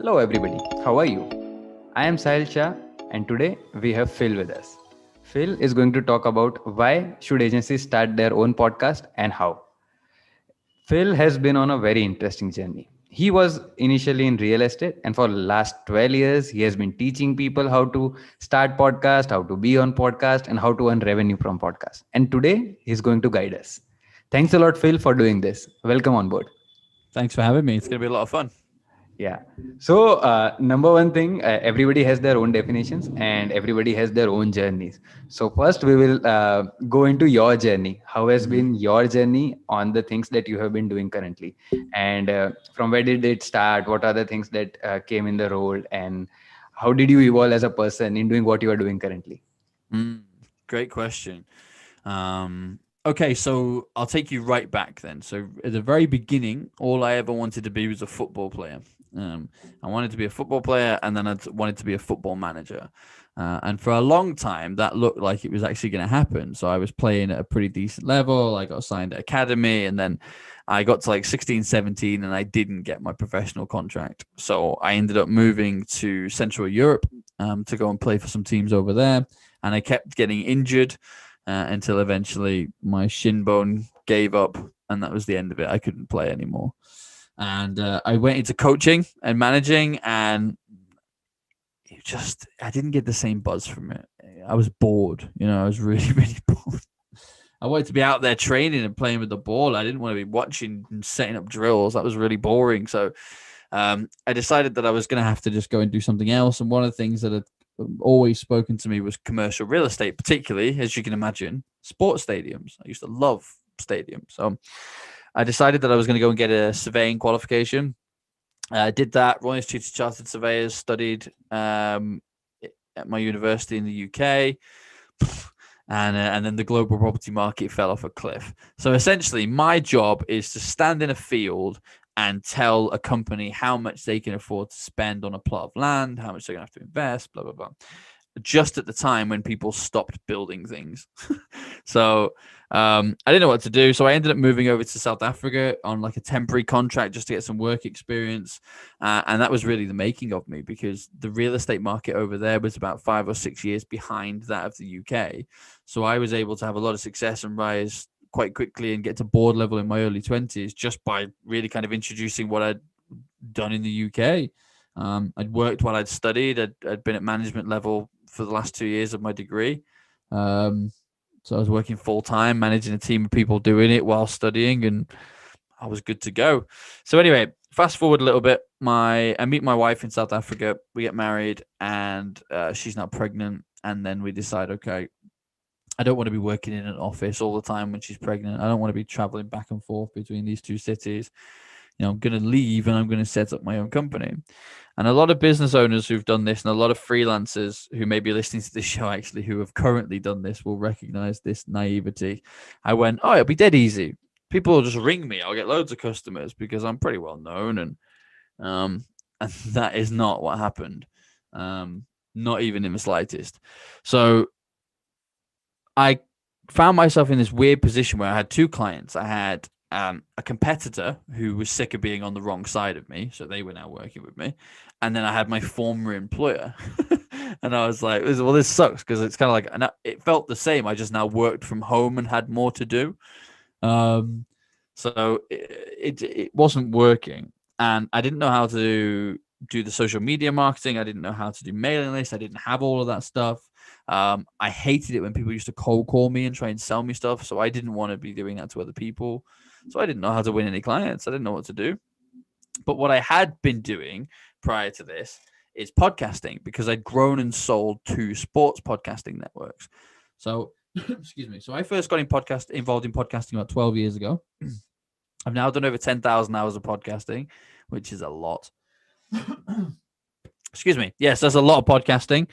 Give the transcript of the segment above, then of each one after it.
Hello, everybody. How are you? I am Sahil Shah, and today we have Phil with us. Phil is going to talk about why should agencies start their own podcast and how. Phil has been on a very interesting journey. He was initially in real estate, and for last 12 years, he has been teaching people how to start podcast, how to be on podcast, and how to earn revenue from podcast. And today, he's going to guide us. Thanks a lot, Phil, for doing this. Welcome on board. Thanks for having me. It's going to be a lot of fun. Yeah. So, number one thing, everybody has their own definitions and everybody has their own journeys. So, first, we will go into your journey. How has been your journey on the things that you have been doing currently? And from where did it start? What are the things that came in the role? And how did you evolve as a person in doing what you are doing currently? Great question. Okay, so I'll take you right back then. So at the very beginning, all I ever wanted to be was a football player. I wanted to be a football player, and then I wanted to be a football manager. And for a long time, that looked like it was actually going to happen. So I was playing at a pretty decent level. I got signed at academy, and then I got to like 16, 17, and I didn't get my professional contract. So I ended up moving to Central Europe to go and play for some teams over there. And I kept getting injured until eventually my shin bone gave up, and that was the end of it. I couldn't play anymore. And I went into coaching and managing, and I didn't get the same buzz from it. I was bored. I was really, really bored. I wanted to be out there training and playing with the ball. I didn't want to be watching and setting up drills. That was really boring. So I decided that I was going to have to just go and do something else. And one of the things that had always spoken to me was commercial real estate, particularly, as you can imagine, sports stadiums. I used to love stadiums. So I decided that I was going to go and get a surveying qualification. I did that. Royal Institute of Chartered Surveyors, studied at my university in the UK. And then the global property market fell off a cliff. So essentially, my job is to stand in a field and tell a company how much they can afford to spend on a plot of land, how much they're going to have to invest, blah, blah, blah. Just at the time when people stopped building things. So I didn't know what to do. So I ended up moving over to South Africa on like a temporary contract just to get some work experience. And that was really the making of me, because the real estate market over there was about 5 or 6 years behind that of the UK. So I was able to have a lot of success and rise quite quickly and get to board level in my early 20s just by really kind of introducing what I'd done in the UK. I'd worked while I'd studied. I'd been at management level for the last 2 years of my degree. So I was working full time, managing a team of people doing it while studying, and I was good to go. So anyway, fast forward a little bit. I meet my wife in South Africa. We get married, and she's now pregnant. And then we decide, okay, I don't want to be working in an office all the time when she's pregnant. I don't want to be traveling back and forth between these two cities. I'm going to leave and I'm going to set up my own company. And a lot of business owners who've done this, and a lot of freelancers who may be listening to this show actually who have currently done this, will recognize this naivety. I went, oh, it'll be dead easy. People will just ring me. I'll get loads of customers because I'm pretty well known. And that is not what happened. Not even in the slightest. So I found myself in this weird position where I had two clients. I had a competitor who was sick of being on the wrong side of me, so they were now working with me. And then I had my former employer. And I was like, well, this sucks, because it's kind of like, and it felt the same. I just now worked from home and had more to do. So it wasn't working. And I didn't know how to do the social media marketing. I didn't know how to do mailing lists. I didn't have all of that stuff. I hated it when people used to cold call me and try and sell me stuff. So I didn't want to be doing that to other people. So I didn't know how to win any clients. I didn't know what to do. But what I had been doing prior to this is podcasting, because I'd grown and sold 2 sports podcasting networks. So, excuse me. So I first got involved in podcasting about 12 years ago. I've now done over 10,000 hours of podcasting, which is a lot. Excuse me. Yes, that's a lot of podcasting.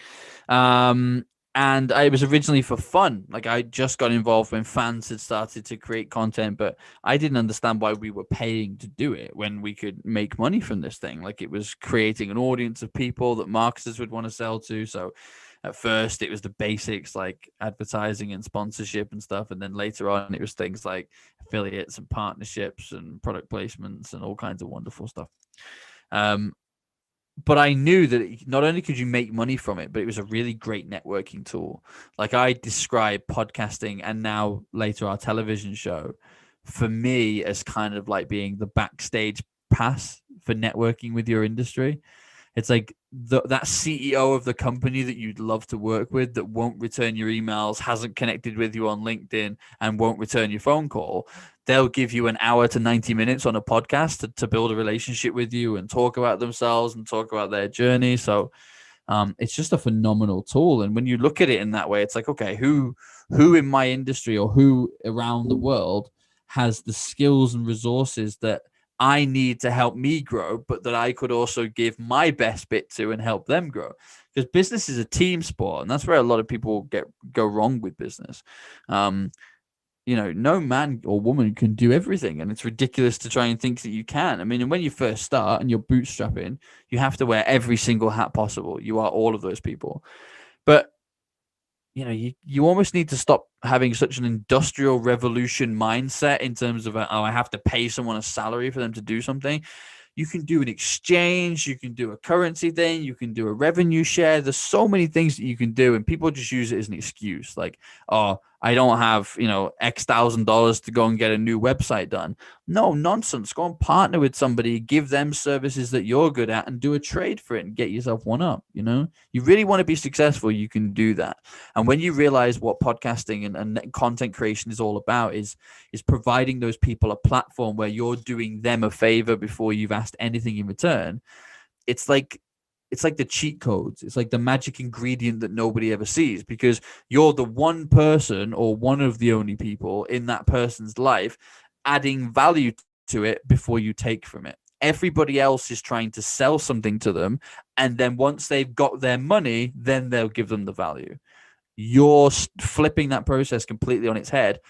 And it was originally for fun. Like, I just got involved when fans had started to create content, but I didn't understand why we were paying to do it when we could make money from this thing. Like, it was creating an audience of people that marketers would want to sell to. So at first it was the basics like advertising and sponsorship and stuff. And then later on, it was things like affiliates and partnerships and product placements and all kinds of wonderful stuff. but I knew that not only could you make money from it, but it was a really great networking tool. Like I describe podcasting and now later our television show for me as kind of like being the backstage pass for networking with your industry. It's like that CEO of the company that you'd love to work with that won't return your emails, hasn't connected with you on LinkedIn, and won't return your phone call. They'll give you an hour to 90 minutes on a podcast to build a relationship with you and talk about themselves and talk about their journey. So it's just a phenomenal tool. And when you look at it in that way, it's like, okay, who in my industry or who around the world has the skills and resources that I need to help me grow, but that I could also give my best bit to and help them grow. Because business is a team sport, and that's where a lot of people go wrong with business. No man or woman can do everything, and it's ridiculous to try and think that you can. I mean, and when you first start and you're bootstrapping, you have to wear every single hat possible. You are all of those people, but you almost need to stop having such an industrial revolution mindset in terms of I have to pay someone a salary for them to do something. You can do an exchange, you can do a currency thing, you can do a revenue share. There's so many things that you can do, and people just use it as an excuse. Like, oh, I don't have, X thousand dollars to go and get a new website done. No, nonsense. Go and partner with somebody, give them services that you're good at, and do a trade for it and get yourself one up. You really want to be successful, you can do that. And when you realize what podcasting and content creation is all about, is providing those people a platform where you're doing them a favor before you've asked anything in return. It's like the cheat codes. It's like the magic ingredient that nobody ever sees, because you're the one person or one of the only people in that person's life adding value to it before you take from it. Everybody else is trying to sell something to them, and then once they've got their money, then they'll give them the value. You're flipping that process completely on its head,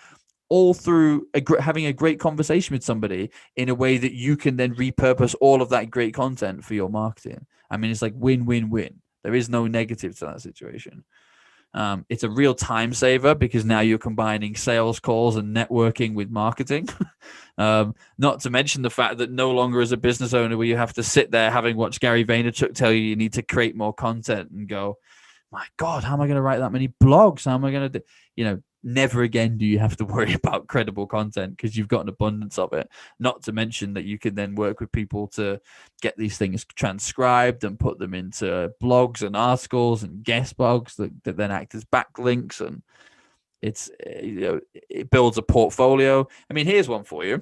all through having a great conversation with somebody in a way that you can then repurpose all of that great content for your marketing. I mean, it's like win, win, win. There is no negative to that situation. It's a real time saver because now you're combining sales calls and networking with marketing. Not to mention the fact that no longer as a business owner where you have to sit there having watched Gary Vaynerchuk tell you need to create more content and go, my God, how am I going to write that many blogs? How am I going to do, never again do you have to worry about credible content because you've got an abundance of it. Not to mention that you can then work with people to get these things transcribed and put them into blogs and articles and guest blogs that then act as backlinks. And it builds a portfolio. I mean, here's one for you.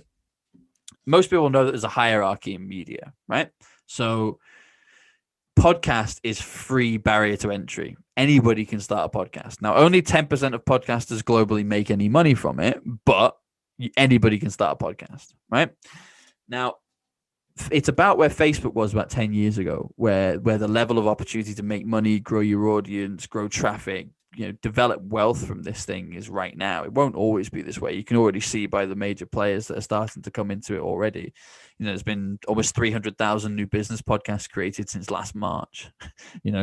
Most people know that there's a hierarchy in media, right? So podcast is free barrier to entry. Anybody can start a podcast. Now, only 10% of podcasters globally make any money from it, but anybody can start a podcast, right? Now, it's about where Facebook was about 10 years ago, where the level of opportunity to make money, grow your audience, grow traffic, develop wealth from this thing is right now. It won't always be this way. You can already see by the major players that are starting to come into it already. There's been almost 300,000 new business podcasts created since last March.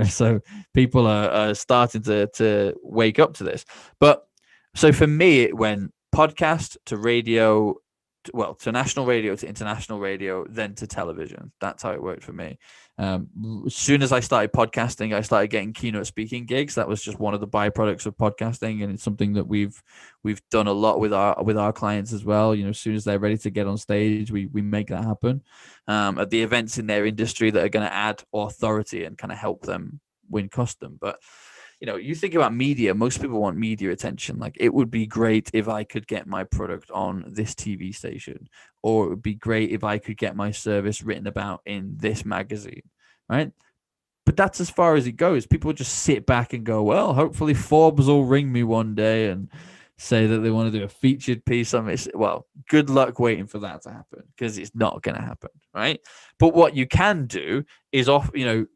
So people are starting to wake up to this. But so for me, it went podcast to radio, to national radio, to international radio, then to television. That's how it worked for me. As soon as I started podcasting, I started getting keynote speaking gigs. That was just one of the byproducts of podcasting, and it's something that we've done a lot with our clients as well. As soon as they're ready to get on stage, we make that happen at the events in their industry that are going to add authority and kind of help them win custom. But you think about media, most people want media attention. Like, it would be great if I could get my product on this TV station, or it would be great if I could get my service written about in this magazine, right? But that's as far as it goes. People just sit back and go, well, hopefully Forbes will ring me one day and say that they want to do a featured piece on it. Well, good luck waiting for that to happen, because it's not going to happen, right? But what you can do is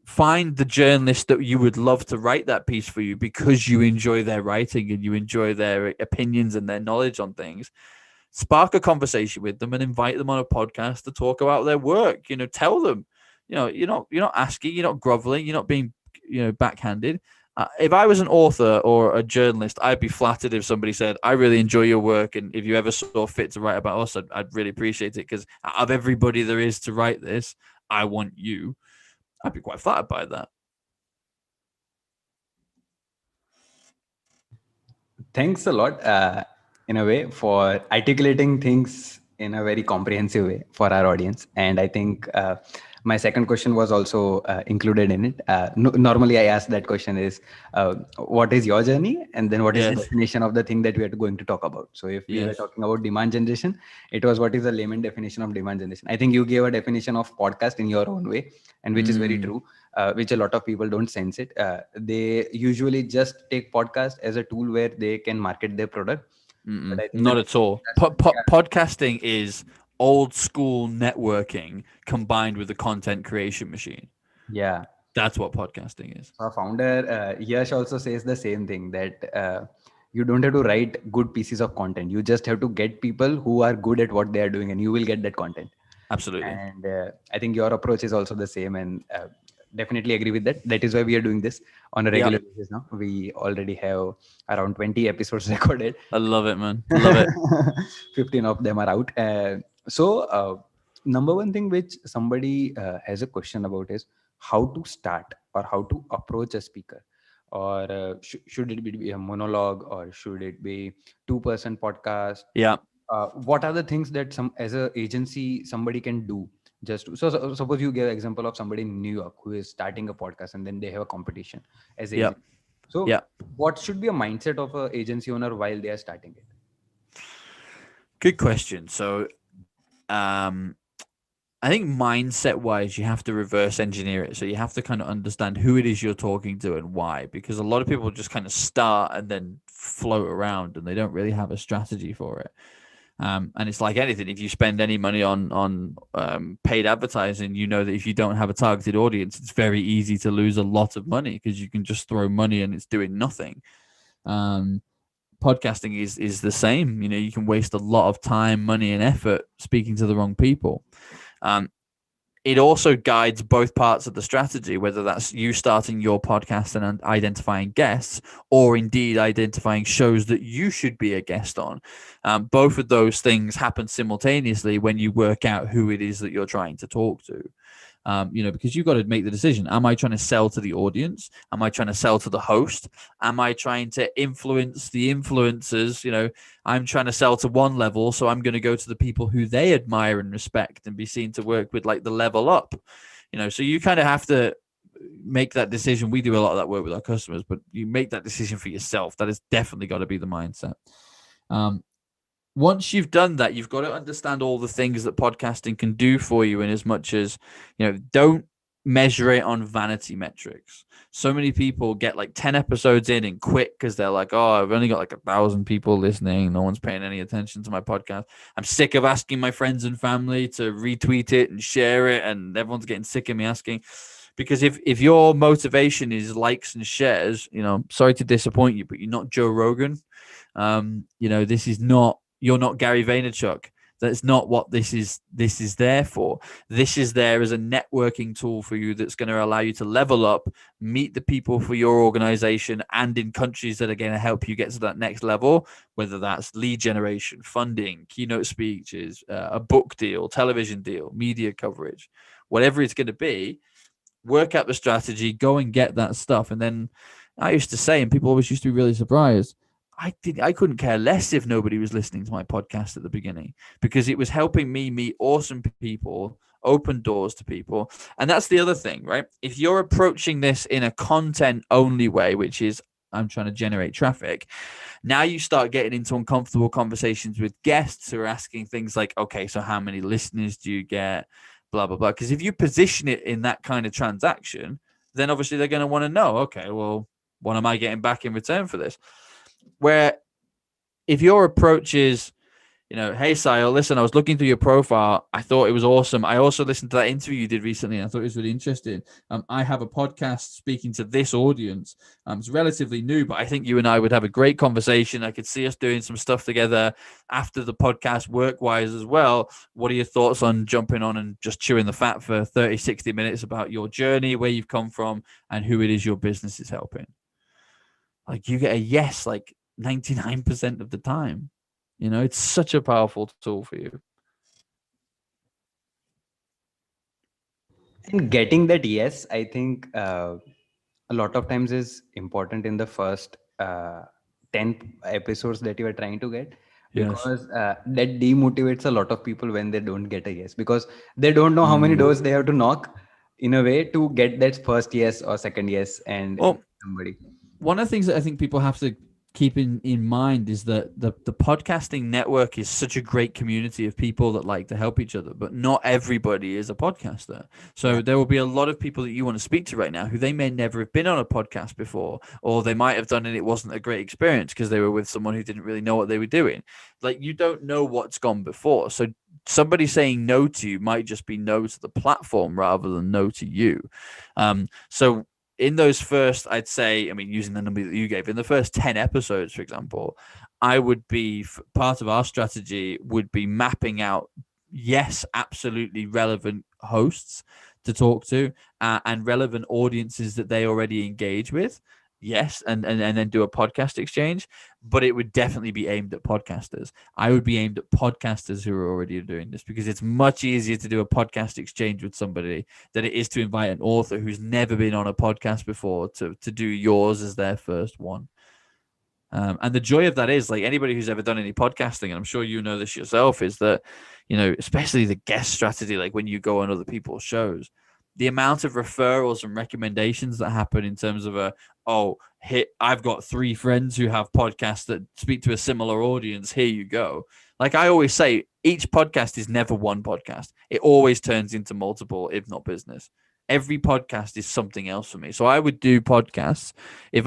find the journalist that you would love to write that piece for you because you enjoy their writing and you enjoy their opinions and their knowledge on things. Spark a conversation with them and invite them on a podcast to talk about their work. Tell them, you're not asking, you're not groveling, you're not being, backhanded. If I was an author or a journalist, I'd be flattered if somebody said, I really enjoy your work, and if you ever saw fit to write about us, I'd really appreciate it, because out of everybody there is to write this, I want you. I'd be quite flattered by that. Thanks a lot, in a way, for articulating things in a very comprehensive way for our audience. And I think my second question was also included in it. Normally, I ask that question is, what is your journey? And then what is the Yes. definition of the thing that we are going to talk about? So if we were Yes. talking about demand generation, it was what is the layman definition of demand generation. I think you gave a definition of podcast in your own way, and which is very Mm. true. Which a lot of people don't sense it. They usually just take podcast as a tool where they can market their product. But I think the Not at all. Podcasting is old school networking combined with the content creation machine. yeah. That's what podcasting is. Our founder Yash also says the same thing, that you don't have to write good pieces of content. You just have to get people who are good at what they are doing, and you will get that content. Absolutely. And I think your approach is also the same, and definitely agree with that. That is why we are doing this on a Yep. regular basis now. We already have around 20 episodes recorded. I love it, man. Love it. 15 of them are out. So number one thing which somebody has a question about is how to start or how to approach a speaker, or should it be a monologue, or should it be two-person podcast? Yeah. What are the things that some as a agency somebody can do, just to, so suppose you give example of somebody in New York who is starting a podcast and then they have a competition as a Yep. agent. So Yep. what should be a mindset of a agency owner while they are starting it? Good question. So, um, I think mindset wise, you have to reverse engineer it. So you have to kind of understand who it is you're talking to and why, because a lot of people just kind of start and then float around and they don't really have a strategy for it. And it's like anything. If you spend any money on paid advertising, you know that if you don't have a targeted audience, it's very easy to lose a lot of money because you can just throw money and it's doing nothing. Um, Podcasting is the same. You know, you can waste a lot of time, money, and effort speaking to the wrong people. Um, it also guides both parts of the strategy, whether that's you starting your podcast and identifying guests, or indeed identifying shows that you should be a guest on. Both of those things happen simultaneously when you work out who it is that you're trying to talk to. Because you've got to make the decision. Am I trying to sell to the audience? Am I trying to sell to the host? Am I trying to influence the influencers? I'm trying to sell to one level, so I'm going to go to the people who they admire and respect and be seen to work with, like the level up. So you kind of have to make that decision. We do a lot of that work with our customers, but you make that decision for yourself. That has definitely got to be the mindset. Once you've done that, you've got to understand all the things that podcasting can do for you. And as much as, don't measure it on vanity metrics. So many people get like 10 episodes in and quit because they're like, oh, I've only got like 1,000 people listening. No one's paying any attention to my podcast. I'm sick of asking my friends and family to retweet it and share it. And everyone's getting sick of me asking. Because if your motivation is likes and shares, sorry to disappoint you, but you're not Joe Rogan. This is not, you're not Gary Vaynerchuk. That's not what this is there for. This is there as a networking tool for you that's going to allow you to level up, meet the people for your organization and in countries that are going to help you get to that next level, whether that's lead generation, funding, keynote speeches, a book deal, television deal, media coverage, whatever it's going to be. Work out the strategy, go and get that stuff. And then I used to say, and people always used to be really surprised, I couldn't care less if nobody was listening to my podcast at the beginning, because it was helping me meet awesome people, open doors to people. And that's the other thing, right? If you're approaching this in a content only way, which is I'm trying to generate traffic, now you start getting into uncomfortable conversations with guests who are asking things like, okay, so how many listeners do you get? Blah, blah, blah. Because if you position it in that kind of transaction, then obviously they're going to want to know, okay, well, what am I getting back in return for this? Where if your approach is, hey, Sile, listen, I was looking through your profile. I thought it was awesome. I also listened to that interview you did recently, and I thought it was really interesting. I have a podcast speaking to this audience. It's relatively new, but I think you and I would have a great conversation. I could see us doing some stuff together after the podcast, work-wise as well. What are your thoughts on jumping on and just chewing the fat for 30, 60 minutes about your journey, where you've come from, and who it is your business is helping? Like, you get a yes, like 99% of the time. It's such a powerful tool for you. And getting that yes, I think a lot of times is important in the first 10 episodes that you are trying to get, Yes. because that demotivates a lot of people when they don't get a yes, because they don't know how many Mm. doors they have to knock in a way to get that first yes or second yes and Well, somebody. one of the things that I think people have to keep in mind is that the podcasting network is such a great community of people that like to help each other, but not everybody is a podcaster. Yeah. So there will be a lot of people that you want to speak to right now who they may never have been on a podcast before, or they might have done and it wasn't a great experience because they were with someone who didn't really know what they were doing. Like, you don't know what's gone before. So somebody saying no to you might just be no to the platform rather than no to you. So in those first, I'd say, I mean, using the number that you gave, in the first 10 episodes, for example, I would be, part of our strategy would be mapping out, yes, absolutely relevant hosts to talk to, and relevant audiences that they already engage with. Yes, and then do a podcast exchange, but it would definitely be aimed at podcasters. I would be aimed at podcasters who are already doing this, because it's much easier to do a podcast exchange with somebody than it is to invite an author who's never been on a podcast before to do yours as their first one. And the joy of that is, like, anybody who's ever done any podcasting, and I'm sure you know this yourself, is that, especially the guest strategy, like when you go on other people's shows, the amount of referrals and recommendations that happen in terms of I've got 3 friends who have podcasts that speak to a similar audience. Here you go. Like I always say, each podcast is never one podcast. It always turns into multiple, if not business. Every podcast is something else for me. So I would do podcasts if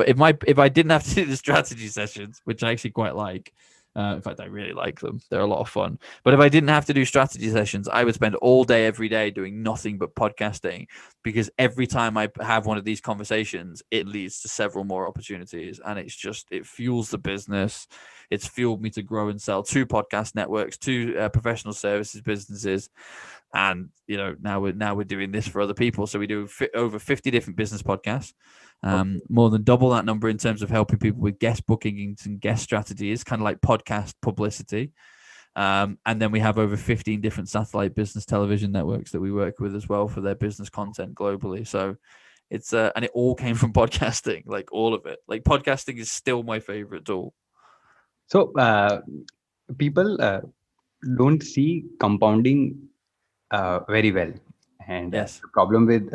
I didn't have to do the strategy sessions, which I actually quite like. In fact, I really like them. They're a lot of fun. But if I didn't have to do strategy sessions, I would spend all day, every day doing nothing but podcasting, because every time I have one of these conversations, it leads to several more opportunities. And it fuels the business. It's fueled me to grow and sell 2 podcast networks, 2 professional services businesses. And now we're doing this for other people. So we do over 50 different business podcasts, Okay. more than double that number in terms of helping people with guest bookings and guest strategies, kind of like podcast publicity. And then we have over 15 different satellite business television networks that we work with as well for their business content globally. So it's and it all came from podcasting, like all of it. Like, podcasting is still my favorite tool. So people don't see compounding very well, and Yes. the problem with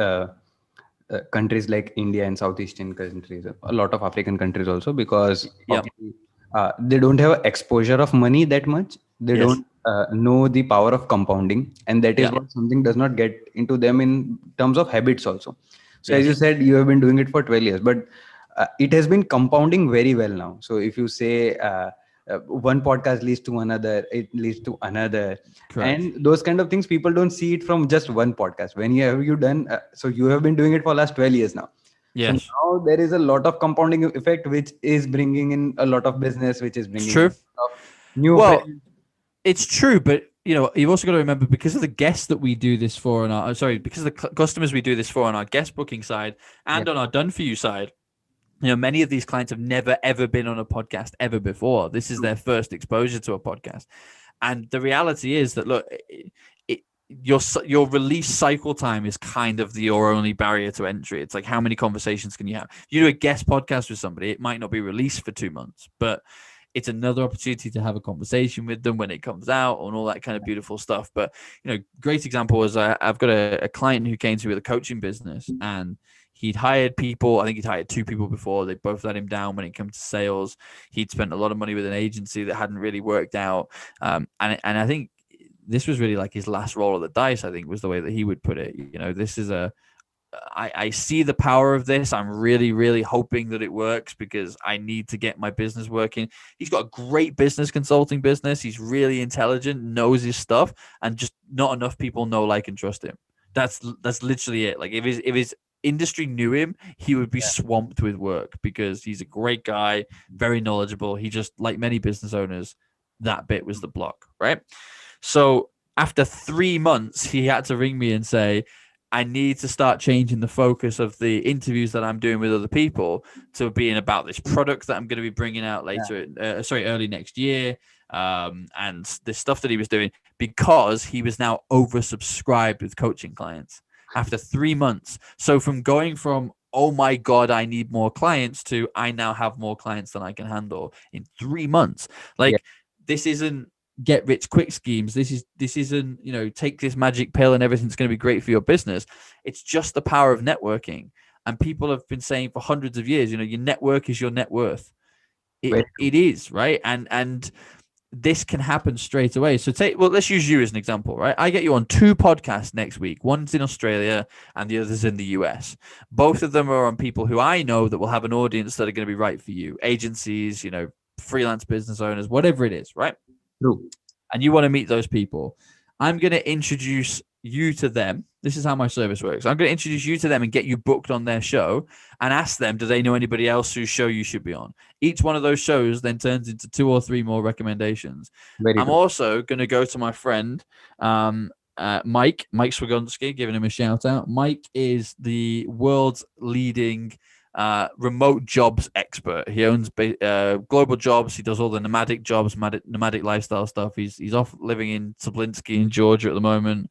countries like India and South Asian countries, a lot of African countries also, because of Yep. they don't have exposure of money that much. They Yes. don't know the power of compounding, and that is Yep. what something does not get into them in terms of habits also. So as you Yes. said, you have been doing it for 12 years, but it has been compounding very well now. So if you say one podcast leads to another, it leads to another, Correct. and those kind of things, people don't see it from just one podcast. When you done, so you have been doing it for last 12 years now. So Yes. now there is a lot of compounding effect, which is bringing in a lot of business, which is It's bringing in true. a lot of new Well, friends. it's true, but you've also got to remember, because of the guests that we do this for, on our because of the customers we do this for on our guest booking side Yeah, and on our done for you side, many of these clients have never ever been on a podcast ever before. This is true. their first exposure to a podcast, and the reality is that, look, your release cycle time is kind of your only barrier to entry. It's like, how many conversations can you have? If you do a guest podcast with somebody, it might not be released for 2 months, but it's another opportunity to have a conversation with them when it comes out and all that kind of beautiful stuff. But great example was, I've got a client who came to me with a coaching business, and he'd hired people. I think he'd hired 2 people before. They both let him down when it comes to sales. He'd spent a lot of money with an agency that hadn't really worked out. And I think this was really like his last roll of the dice, I think, was the way that he would put it. This is I see the power of this. I'm really, really hoping that it works, because I need to get my business working. He's got a great business consulting business. He's really intelligent, knows his stuff, and just not enough people know, like, and trust him. That's literally it. Like, if his industry knew him, he would be Yeah. swamped with work, because he's a great guy, very knowledgeable. He just, like many business owners, that bit was the block, right? So after 3 months, he had to ring me and say, I need to start changing the focus of the interviews that I'm doing with other people to being about this product that I'm going to be bringing out later, early next year. And this stuff that he was doing, because he was now oversubscribed with coaching clients. after 3 months. So from going from, oh my God, I need more clients, to I now have more clients than I can handle in 3 months. Yeah. Like, this isn't get rich quick schemes. This isn't, take this magic pill and everything's going to be great for your business. It's just the power of networking. And people have been saying for hundreds of years, your network is your net worth. Very true. It is, right? And this can happen straight away. So let's use you as an example, right? I get you on 2 podcasts next week. One's in Australia and the other's in the US. Both of them are on people who I know that will have an audience that are going to be right for you. Agencies, freelance business owners, whatever it is, right? True. And you want to meet those people. I'm going to introduce you to them. This is how my service works. I'm going to introduce you to them and get you booked on their show and ask them, do they know anybody else whose show you should be on? Each one of those shows then turns into 2 or 3 more recommendations. Very I'm true. also going to go to my friend, Mike Swagonski, giving him a shout out. Mike is the world's leading remote jobs expert. He owns global jobs. He does all the nomadic jobs, nomadic lifestyle stuff. He's off living in Tablinski in Georgia at the moment.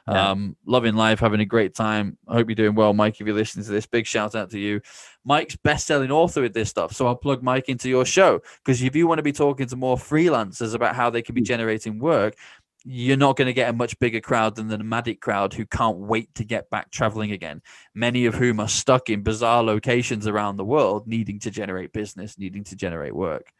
Yeah. Loving life, having a great time. I hope you're doing well, Mike. If you're listening to this, big shout out to you. Mike's best-selling author with this stuff, so I'll plug Mike into your show, because if you want to be talking to more freelancers about how they can be generating work, you're not going to get a much bigger crowd than the nomadic crowd who can't wait to get back traveling again, many of whom are stuck in bizarre locations around the world, needing to generate business, needing to generate work.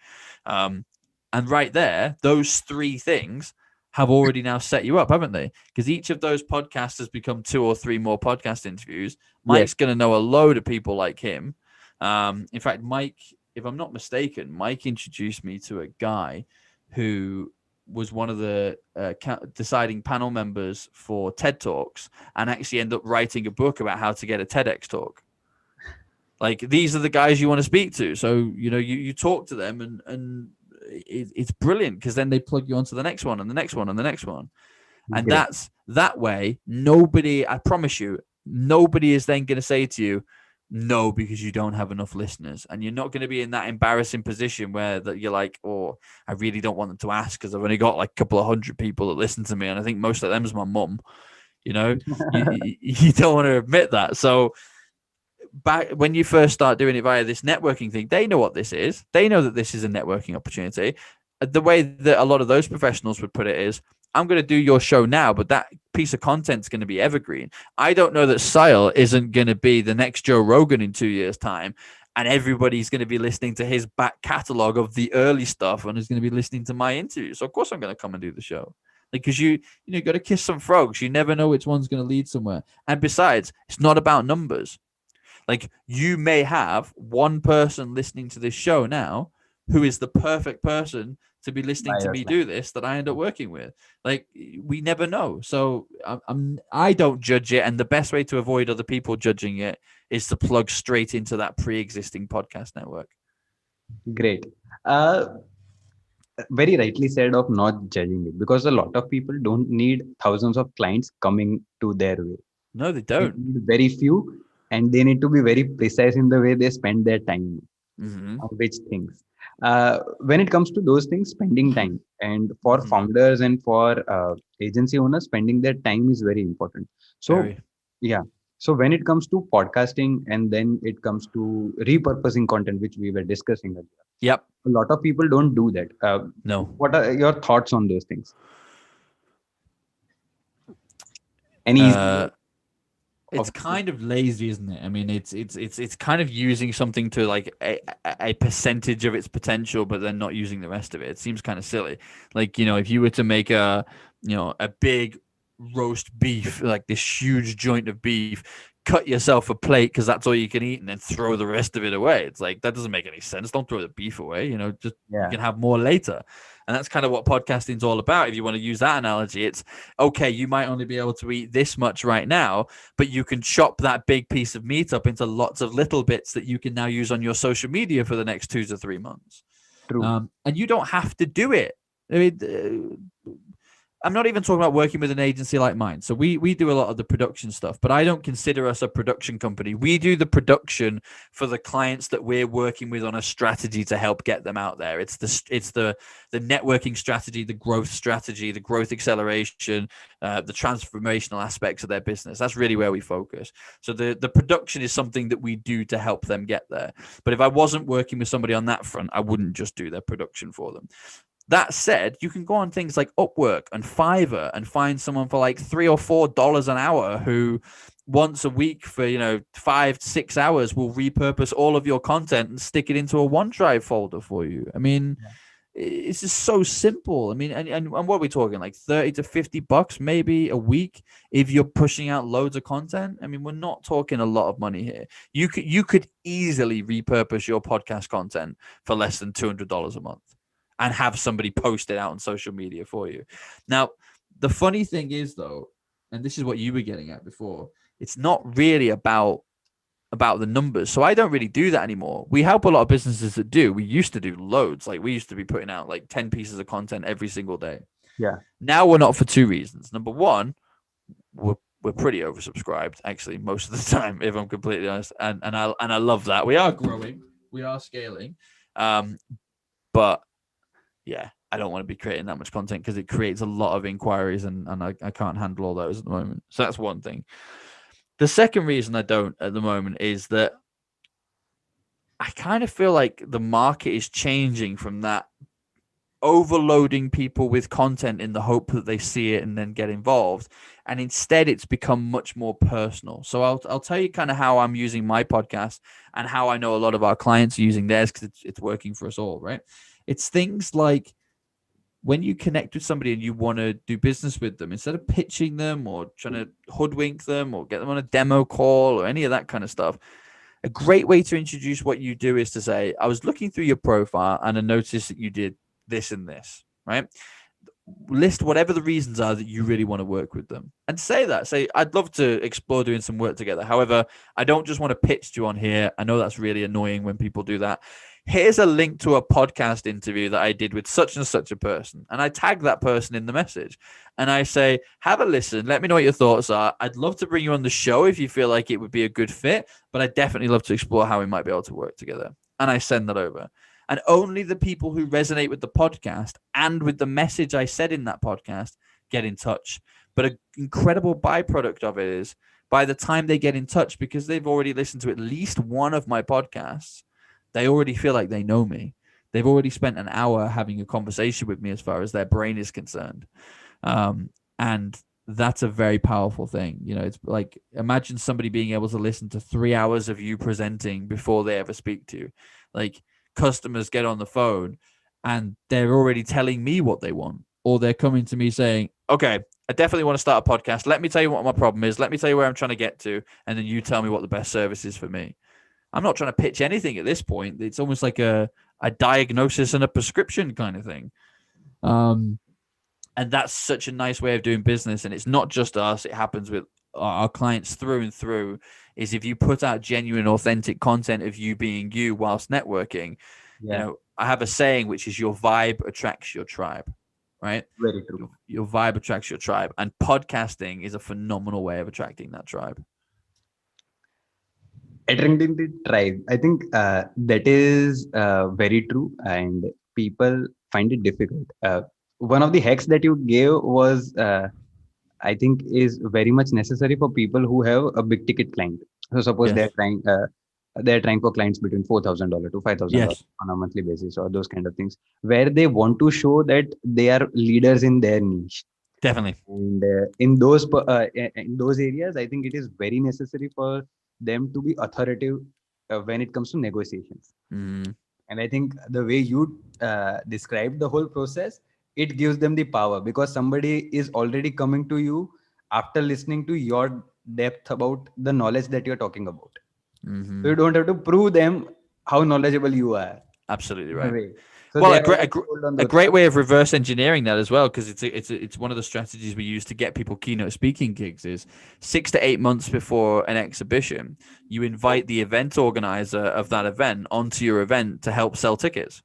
And right there, those 3 things have already now set you up, haven't they? Because each of those podcasts has become 2 or 3 more podcast interviews. Mike's going to know a load of people like him. In fact, Mike, if I'm not mistaken, Mike introduced me to a guy who was one of the deciding panel members for TED Talks, and actually end up writing a book about how to get a TEDx talk. Like, these are the guys you want to speak to. So, you talk to them, and it's brilliant, because then they plug you onto the next one and the next one and the next one. And Great. that way, I promise you, nobody is then going to say to you, no, because you don't have enough listeners. And you're not going to be in that embarrassing position where that you're like, oh, I really don't want them to ask, because I've only got like a couple of 100 people that listen to me, and I think most of them is my mum. You don't want to admit that. So back when you first start doing it via this networking thing, they know what this is. They know that this is a networking opportunity. The way that a lot of those professionals would put it is, I'm going to do your show now, but that piece of content is going to be evergreen. I don't know that Sile isn't going to be the next Joe Rogan in 2 years' time, and everybody's going to be listening to his back catalog of the early stuff and is going to be listening to my interview. So of course I'm going to come and do the show. Because you got to kiss some frogs. You never know which one's going to lead somewhere. And besides, it's not about numbers. Like, you may have one person listening to this show now who is the perfect person to be listening to me do this, that I end up working with. Like, we never know. So I don't judge it. And the best way to avoid other people judging it is to plug straight into that pre-existing podcast network. Great. Very rightly said of not judging it, because a lot of people don't need thousands of clients coming to their way. No, they They don't. need very few, and they need to be very precise in the way they spend their time on which things. When it comes to those things, spending time, and for founders and for agency owners, spending their time is very important. So, yeah. So when it comes to podcasting, and then it comes to repurposing content, which we were discussing earlier, Yep. a lot of people don't do that. No. What are your thoughts on those things? Any it's kind of lazy, isn't it? I mean, it's kind of using something to like a percentage of its potential, but then not using the rest of it. It seems kind of silly. Like, if you were to make a big roast beef, like this huge joint of beef, cut yourself a plate because that's all you can eat, and then throw the rest of it away. It's like, that doesn't make any sense. Don't throw the beef away. You can have more later. And that's kind of what podcasting is all about. If you want to use that analogy, it's okay, you might only be able to eat this much right now, but you can chop that big piece of meat up into lots of little bits that you can now use on your social media for the next 2 to 3 months. True. And you don't have to do it. I mean, I'm not even talking about working with an agency like mine. So we do a lot of the production stuff, but I don't consider us a production company. We do the production for the clients that we're working with on a strategy to help get them out there. It's the networking strategy, the growth acceleration, the transformational aspects of their business. That's really where we focus. So the production is something that we do to help them get there. But if I wasn't working with somebody on that front, I wouldn't just do their production for them. That said, you can go on things like Upwork and Fiverr and find someone for like $3 or $4 an hour who once a week for 5 to 6 hours will repurpose all of your content and stick it into a OneDrive folder for you. I mean, it's just so simple. I mean, and what are we talking, like 30 to $50 maybe a week if you're pushing out loads of content? I mean, we're not talking a lot of money here. You could easily repurpose your podcast content for less than $200 a month and have somebody post it out on social media for you. Now, the funny thing is though, and this is what you were getting at before, it's not really about the numbers. So I don't really do that anymore. We help a lot of businesses that do. We used to do loads. Like we used to be putting out like 10 pieces of content every single day. Yeah. Now we're not, for two reasons. Number one, we're pretty oversubscribed actually most of the time, if I'm completely honest. And I love that. We are growing, we are scaling. But yeah, I don't want to be creating that much content because it creates a lot of inquiries and I can't handle all those at the moment. So that's one thing. The second reason I don't at the moment is that I kind of feel like the market is changing from that overloading people with content in the hope that they see it and then get involved. And instead it's become much more personal. So I'll tell you kind of how I'm using my podcast and how I know a lot of our clients are using theirs because it's working for us all, right? It's things like when you connect with somebody and you want to do business with them, instead of pitching them or trying to hoodwink them or get them on a demo call or any of that kind of stuff, a great way to introduce what you do is to say, I was looking through your profile and I noticed that you did this and this, right? List whatever the reasons are that you really want to work with them and say, I'd love to explore doing some work together. However, I don't just want to pitch you on here. I know that's really annoying when people do that. Here's a link to a podcast interview that I did with such and such a person. And I tag that person in the message and I say, have a listen. Let me know what your thoughts are. I'd love to bring you on the show if you feel like it would be a good fit, but I'd definitely love to explore how we might be able to work together. And I send that over. And only the people who resonate with the podcast and with the message I said in that podcast get in touch. But an incredible byproduct of it is by the time they get in touch, because they've already listened to at least one of my podcasts, they already feel like they know me. They've already spent an hour having a conversation with me as far as their brain is concerned. And that's a very powerful thing. It's like, imagine somebody being able to listen to 3 hours of you presenting before they ever speak to you. Like, customers get on the phone and they're already telling me what they want, or they're coming to me saying, okay, I definitely want to start a podcast. Let me tell you what my problem is. Let me tell you where I'm trying to get to. And then you tell me what the best service is for me. I'm not trying to pitch anything at this point. It's almost like a diagnosis and a prescription kind of thing. And that's such a nice way of doing business. And it's not just us. It happens with our clients through and through. Is if you put out genuine, authentic content of you being you whilst networking, I have a saying, which is your vibe attracts your tribe, right? Very true. Your vibe attracts your tribe. And podcasting is a phenomenal way of attracting that tribe. Attracting the tribe. I think that is very true, and people find it difficult. One of the hacks that you gave was, I think, is very much necessary for people who have a big ticket client. So suppose Yes. they're trying for clients between $4,000 to $5,000 Yes. on a monthly basis, or those kind of things, where they want to show that they are leaders in their niche. Definitely. And in those areas, I think it is very necessary for them to be authoritative when it comes to negotiations. Mm. And I think the way you described the whole process, it gives them the power, because somebody is already coming to you after listening to your depth about the knowledge that you're talking about. Mm-hmm. So you don't have to prove them how knowledgeable you are. Absolutely In a right. way. So Well, they a are great, already sold on a those great parts. way of reverse engineering that as well, because it's one of the strategies we use to get people keynote speaking gigs. Is 6 to 8 months before an exhibition, you invite the event organizer of that event onto your event to help sell tickets.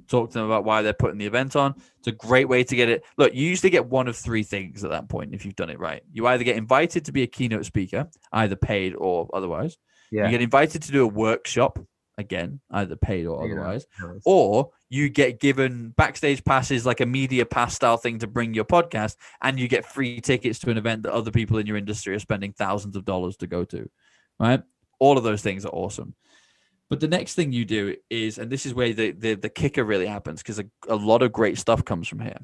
talk to them about why they're putting the event on. It's a great way to get it. Look, you usually get one of three things at that point if you've done it right. You either get invited to be a keynote speaker, either paid or otherwise. You Yeah. get invited to do a workshop, again, either paid or Paid or otherwise. otherwise. Or you get given backstage passes, like a media pass style thing to bring your podcast, and you get free tickets to an event that other people in your industry are spending thousands of dollars to go to, right? All of those things are awesome. But the next thing you do is, and this is where the kicker really happens, because a lot of great stuff comes from here.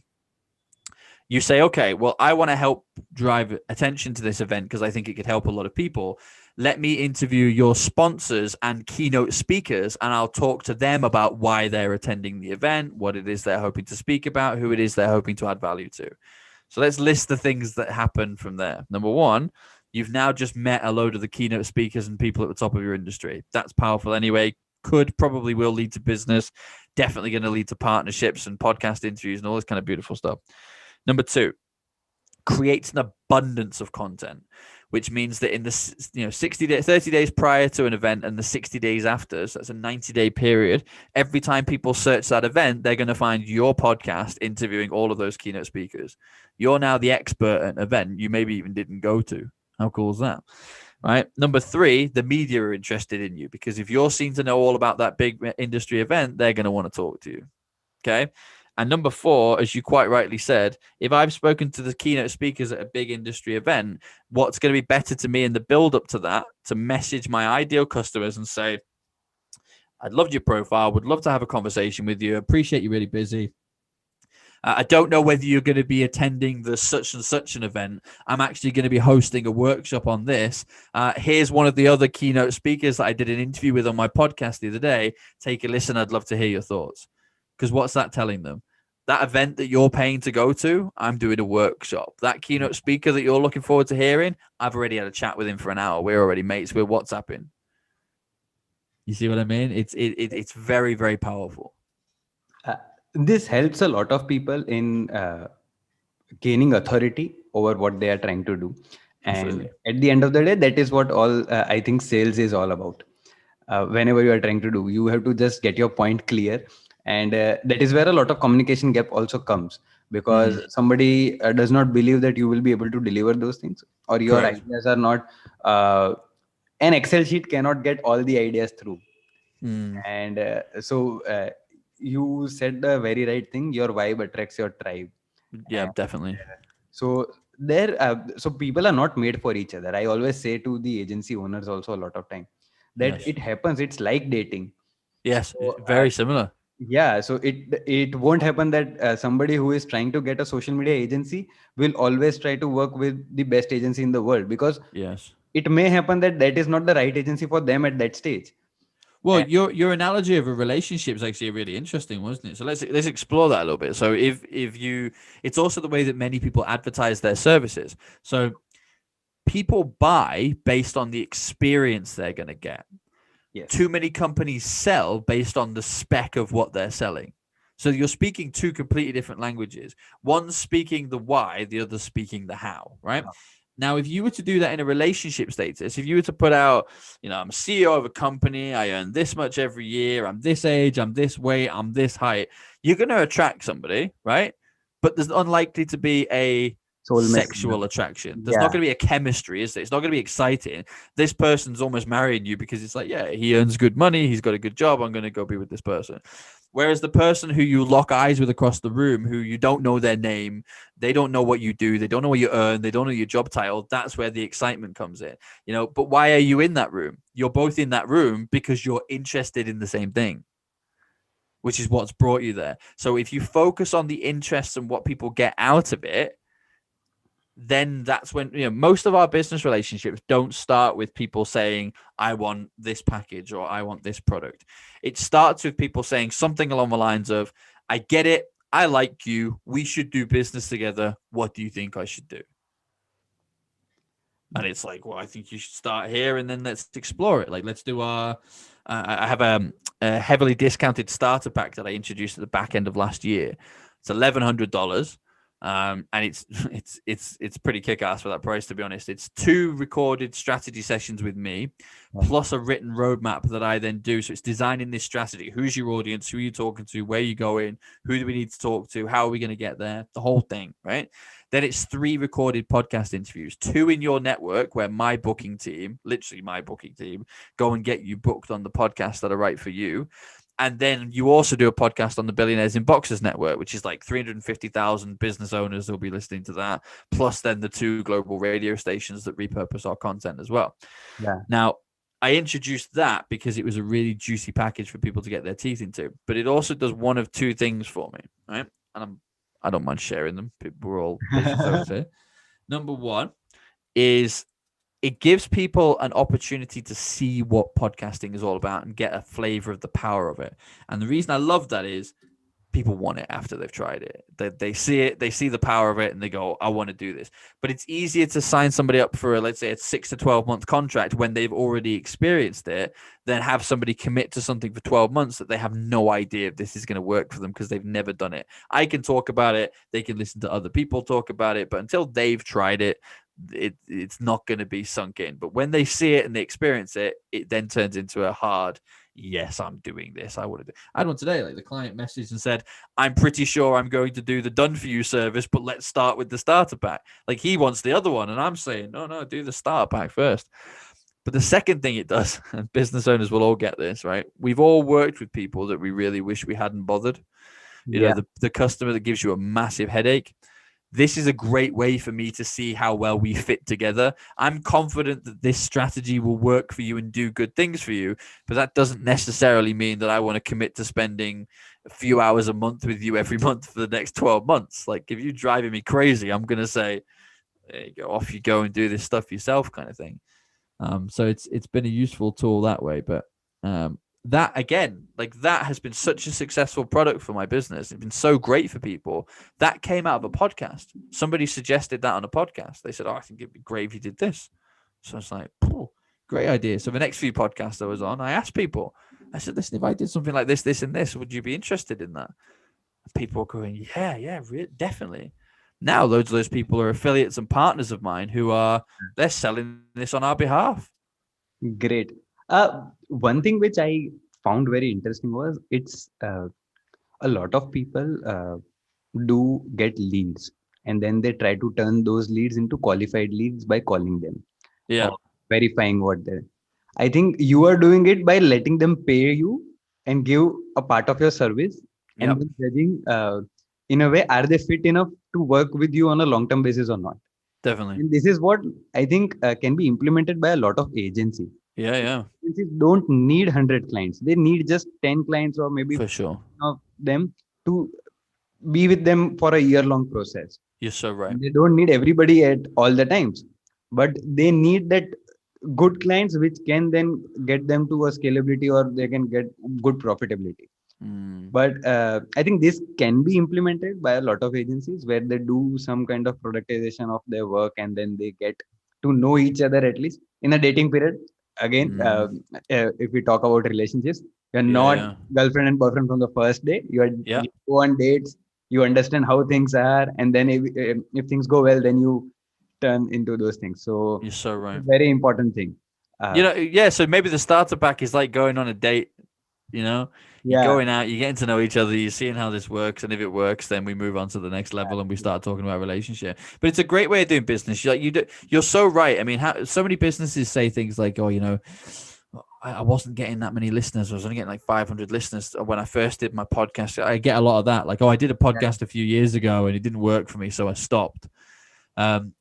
You say, okay, well, I want to help drive attention to this event because I think it could help a lot of people. Let me interview your sponsors and keynote speakers, and I'll talk to them about why they're attending the event, what it is they're hoping to speak about, who it is they're hoping to add value to. So let's list the things that happen from there. Number one, you've now just met a load of the keynote speakers and people at the top of your industry. That's powerful anyway. Probably will lead to business. Definitely going to lead to partnerships and podcast interviews and all this kind of beautiful stuff. Number two, creates an abundance of content, which means that in the 30 days prior to an event and the 60 days after, so that's a 90-day period, every time people search that event, they're going to find your podcast interviewing all of those keynote speakers. You're now the expert at an event you maybe even didn't go to. How cool is that? Right. Number three, the media are interested in you, because if you're seen to know all about that big industry event, they're going to want to talk to you. Okay. And number four, as you quite rightly said, if I've spoken to the keynote speakers at a big industry event, what's going to be better to me in the build up to that, to message my ideal customers and say, I'd love your profile, would love to have a conversation with you. Appreciate you really busy. I don't know whether you're going to be attending the such and such an event. I'm actually going to be hosting a workshop on this. Here's one of the other keynote speakers that I did an interview with on my podcast the other day. Take a listen. I'd love to hear your thoughts. Because what's that telling them? That event that you're paying to go to, I'm doing a workshop. That keynote speaker that you're looking forward to hearing, I've already had a chat with him for an hour. We're already mates. We're WhatsApping. You see what I mean? It's very, very powerful. This helps a lot of people in gaining authority over what they are trying to do. Absolutely. And at the end of the day, that is what all I think sales is all about. Whenever you are trying to do, you have to just get your point clear. And that is where a lot of communication gap also comes, because somebody does not believe that you will be able to deliver those things, or your Correct. ideas are not, an Excel sheet cannot get all the ideas through. And you said the very right thing, your vibe attracts your tribe. Yeah, definitely. So so people are not made for each other. I always say to the agency owners also a lot of time that Yes. it happens, it's like dating. Yes. So Very similar. yeah, so it won't happen that somebody who is trying to get a social media agency will always try to work with the best agency in the world, because Yes. it may happen that that is not the right agency for them at that stage. Well, And your analogy of a relationship is actually really interesting, wasn't it? So let's explore that a little bit. So if you, it's also the way that many people advertise their services. So people buy based on the experience they're going to get. yes, Too many companies sell based on the spec of what they're selling. So you're speaking two completely different languages. One's speaking the why, the other's speaking the how, right? Now, if you were to do that in a relationship status, if you were to put out, I'm CEO of a company, I earn this much every year, I'm this age, I'm this weight, I'm this height, you're going to attract somebody, right? But there's unlikely to be a soulmate. sexual attraction. There's not Yeah. going to be a chemistry, is there? It's not going to be exciting. This person's almost marrying you because it's like, yeah, he earns good money, he's got a good job, I'm going to go be with this person. Whereas the person who you lock eyes with across the room, who you don't know their name, they don't know what you do, they don't know what you earn, they don't know your job title, that's where the excitement comes in. But why are you in that room? You're both in that room because you're interested in the same thing, which is what's brought you there. So if you focus on the interests and what people get out of it, then that's when, most of our business relationships don't start with people saying, I want this package or I want this product. It starts with people saying something along the lines of, I get it, I like you, we should do business together, what do you think I should do? And it's like, well, I think you should start here and then let's explore it. Like, let's do I have a heavily discounted starter pack that I introduced at the back end of last year. It's $1,100. And it's pretty kick-ass for that price, to be honest. It's 2 recorded strategy sessions with me, Yeah. plus a written roadmap that I then do. So it's designing this strategy. Who's your audience? Who are you talking to? Where are you going? Who do we need to talk to? How are we going to get there? The whole thing, right? Then it's 3 recorded podcast interviews, 2 in your network where my booking team, literally my booking team, go and get you booked on the podcasts that are right for you. And then you also do a podcast on the Billionaires in Boxers Network, which is like 350,000 business owners who'll be listening to that, plus then the 2 global radio stations that repurpose our content as well. Yeah. Now, I introduced that because it was a really juicy package for people to get their teeth into, but it also does one of 2 things for me, right? And I don't mind sharing them. We're all business owners here. Number 1 is it gives people an opportunity to see what podcasting is all about and get a flavor of the power of it. And the reason I love that is people want it after they've tried it. They see it, they see the power of it, and they go, I want to do this. But it's easier to sign somebody up for, let's say, a 6 to 12 month contract when they've already experienced it than have somebody commit to something for 12 months that they have no idea if this is going to work for them because they've never done it. I can talk about it. They can listen to other people talk about it. But until they've tried it, it's not going to be sunk in. But when they see it and they experience it, it then turns into a hard, yes, I'm doing this. I want to do. I had one today. Like the client messaged and said, I'm pretty sure I'm going to do the done for you service, but let's start with the starter pack. Like he wants the other one. And I'm saying, no, do the starter pack first. But the second thing it does, and business owners will all get this, right? We've all worked with people that we really wish we hadn't bothered. You know, Yeah. the customer that gives you a massive headache. This is a great way for me to see how well we fit together. I'm confident that this strategy will work for you and do good things for you, but that doesn't necessarily mean that I want to commit to spending a few hours a month with you every month for the next 12 months. Like if you're driving me crazy, I'm going to say, there you go, off you go and do this stuff yourself kind of thing. So it's been a useful tool that way, but that again, like that has been such a successful product for my business. It's been so great for people. That came out of a podcast. Somebody suggested that on a podcast. They said, "Oh, I think it'd be great if you did this." So it's like, great idea. So the next few podcasts I was on, I asked people. I said, "Listen, if I did something like this, this, and this, would you be interested in that?" People were going, "Yeah, definitely." Now, loads of those people are affiliates and partners of mine who are they're selling this on our behalf. Great. One thing which I found very interesting was it's a lot of people do get leads, and then they try to turn those leads into qualified leads by calling them Yeah. or verifying what they. I think you are doing it by letting them pay you and give a part of your service, and Yep. then judging in a way, are they fit enough to work with you on a long term basis or not. Definitely. And this is what I think can be implemented by a lot of agencies. Yeah. Agencies don't need 100 clients. They need just 10 clients or maybe For sure. of them to be with them for a year long process. You're so right. They don't need everybody at all the times, but they need that good clients which can then get them to a scalability or they can get good profitability. Mm. But I think this can be implemented by a lot of agencies where they do some kind of productization of their work and then they get to know each other at least in a dating period. Again, Mm. if we talk about relationships, you're not Yeah. girlfriend and boyfriend from the first day. Yeah. You go on dates, you understand how things are, and then if things go well, then you turn into those things. So You're so it's a right. very important thing. You Uh, know, yeah. So maybe the starter pack is like going on a date. You know, you're yeah, going out, you're getting to know each other, you're seeing how this works, and if it works, then we move on to the next level and we start talking about relationship. But it's a great way of doing business. You're so right. I mean, so many businesses say things like, "Oh, you know, I wasn't getting that many listeners. I was only getting like 500 listeners when I first did my podcast." I get a lot of that. Like, "Oh, I did a podcast a few years ago and it didn't work for me, so I stopped." And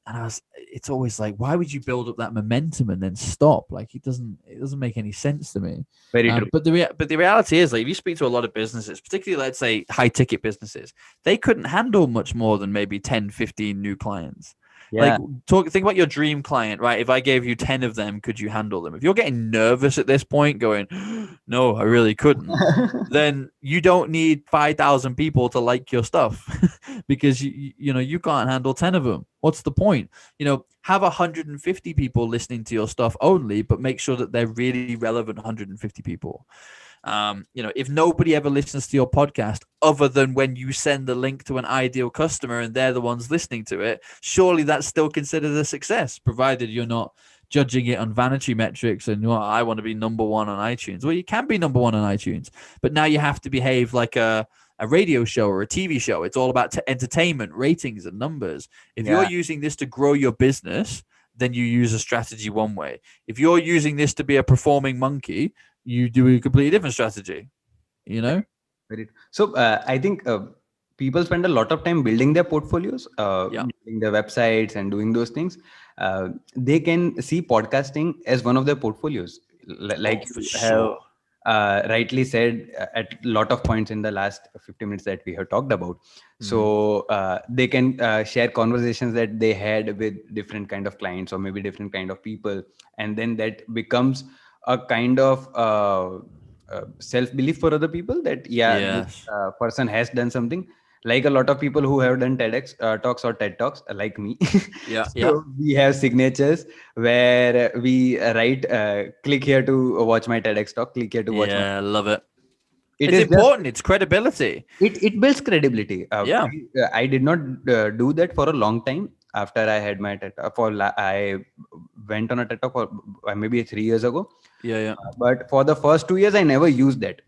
it's always like, why would you build up that momentum and then stop? Like it doesn't make any sense to me. very true. But the reality is, like, if you speak to a lot of businesses, particularly let's say high ticket businesses, they couldn't handle much more than maybe 10, 15 new clients. Like Yeah. think about your dream client, right? If I gave you 10 of them, could you handle them? If you're getting nervous at this point, going, no, I really couldn't, then you don't need 5,000 people to like your stuff because you can't handle 10 of them. What's the point? Have 150 people listening to your stuff only, but make sure that they're really relevant 150 people. If nobody ever listens to your podcast other than when you send the link to an ideal customer and they're the ones listening to it, surely that's still considered a success, provided you're not judging it on vanity metrics and, well, I want to be number one on iTunes. Well, you can be number one on iTunes, but now you have to behave like a radio show or a TV show. It's all about entertainment, ratings, and numbers. If you're Yeah. using this to grow your business, then you use a strategy one way. If you're using this to be a performing monkey, you do a completely different strategy, you know? Very. So I think people spend a lot of time building their portfolios, Yeah. building their websites, and doing those things. They can see podcasting as one of their portfolios, Oh, like for you have sure. rightly said at a lot of points in the last 50 minutes that we have talked about. Mm. So they can share conversations that they had with different kind of clients or maybe different kind of people, and then that becomes a kind of self belief for other people that this Yes. person has done something. Like a lot of people who have done TEDx talks or TED talks, like me. Yeah. Yeah. So we have signatures where we write, click here to watch my TEDx talk, click here to watch my. Yeah. Love it. It It's is just important. It's credibility. it builds credibility. Yeah. I did not do that for a long time after I had my TED Talk. I went on a TED Talk for maybe 3 years ago, Yeah. Yeah. but for the first 2 years I never used that.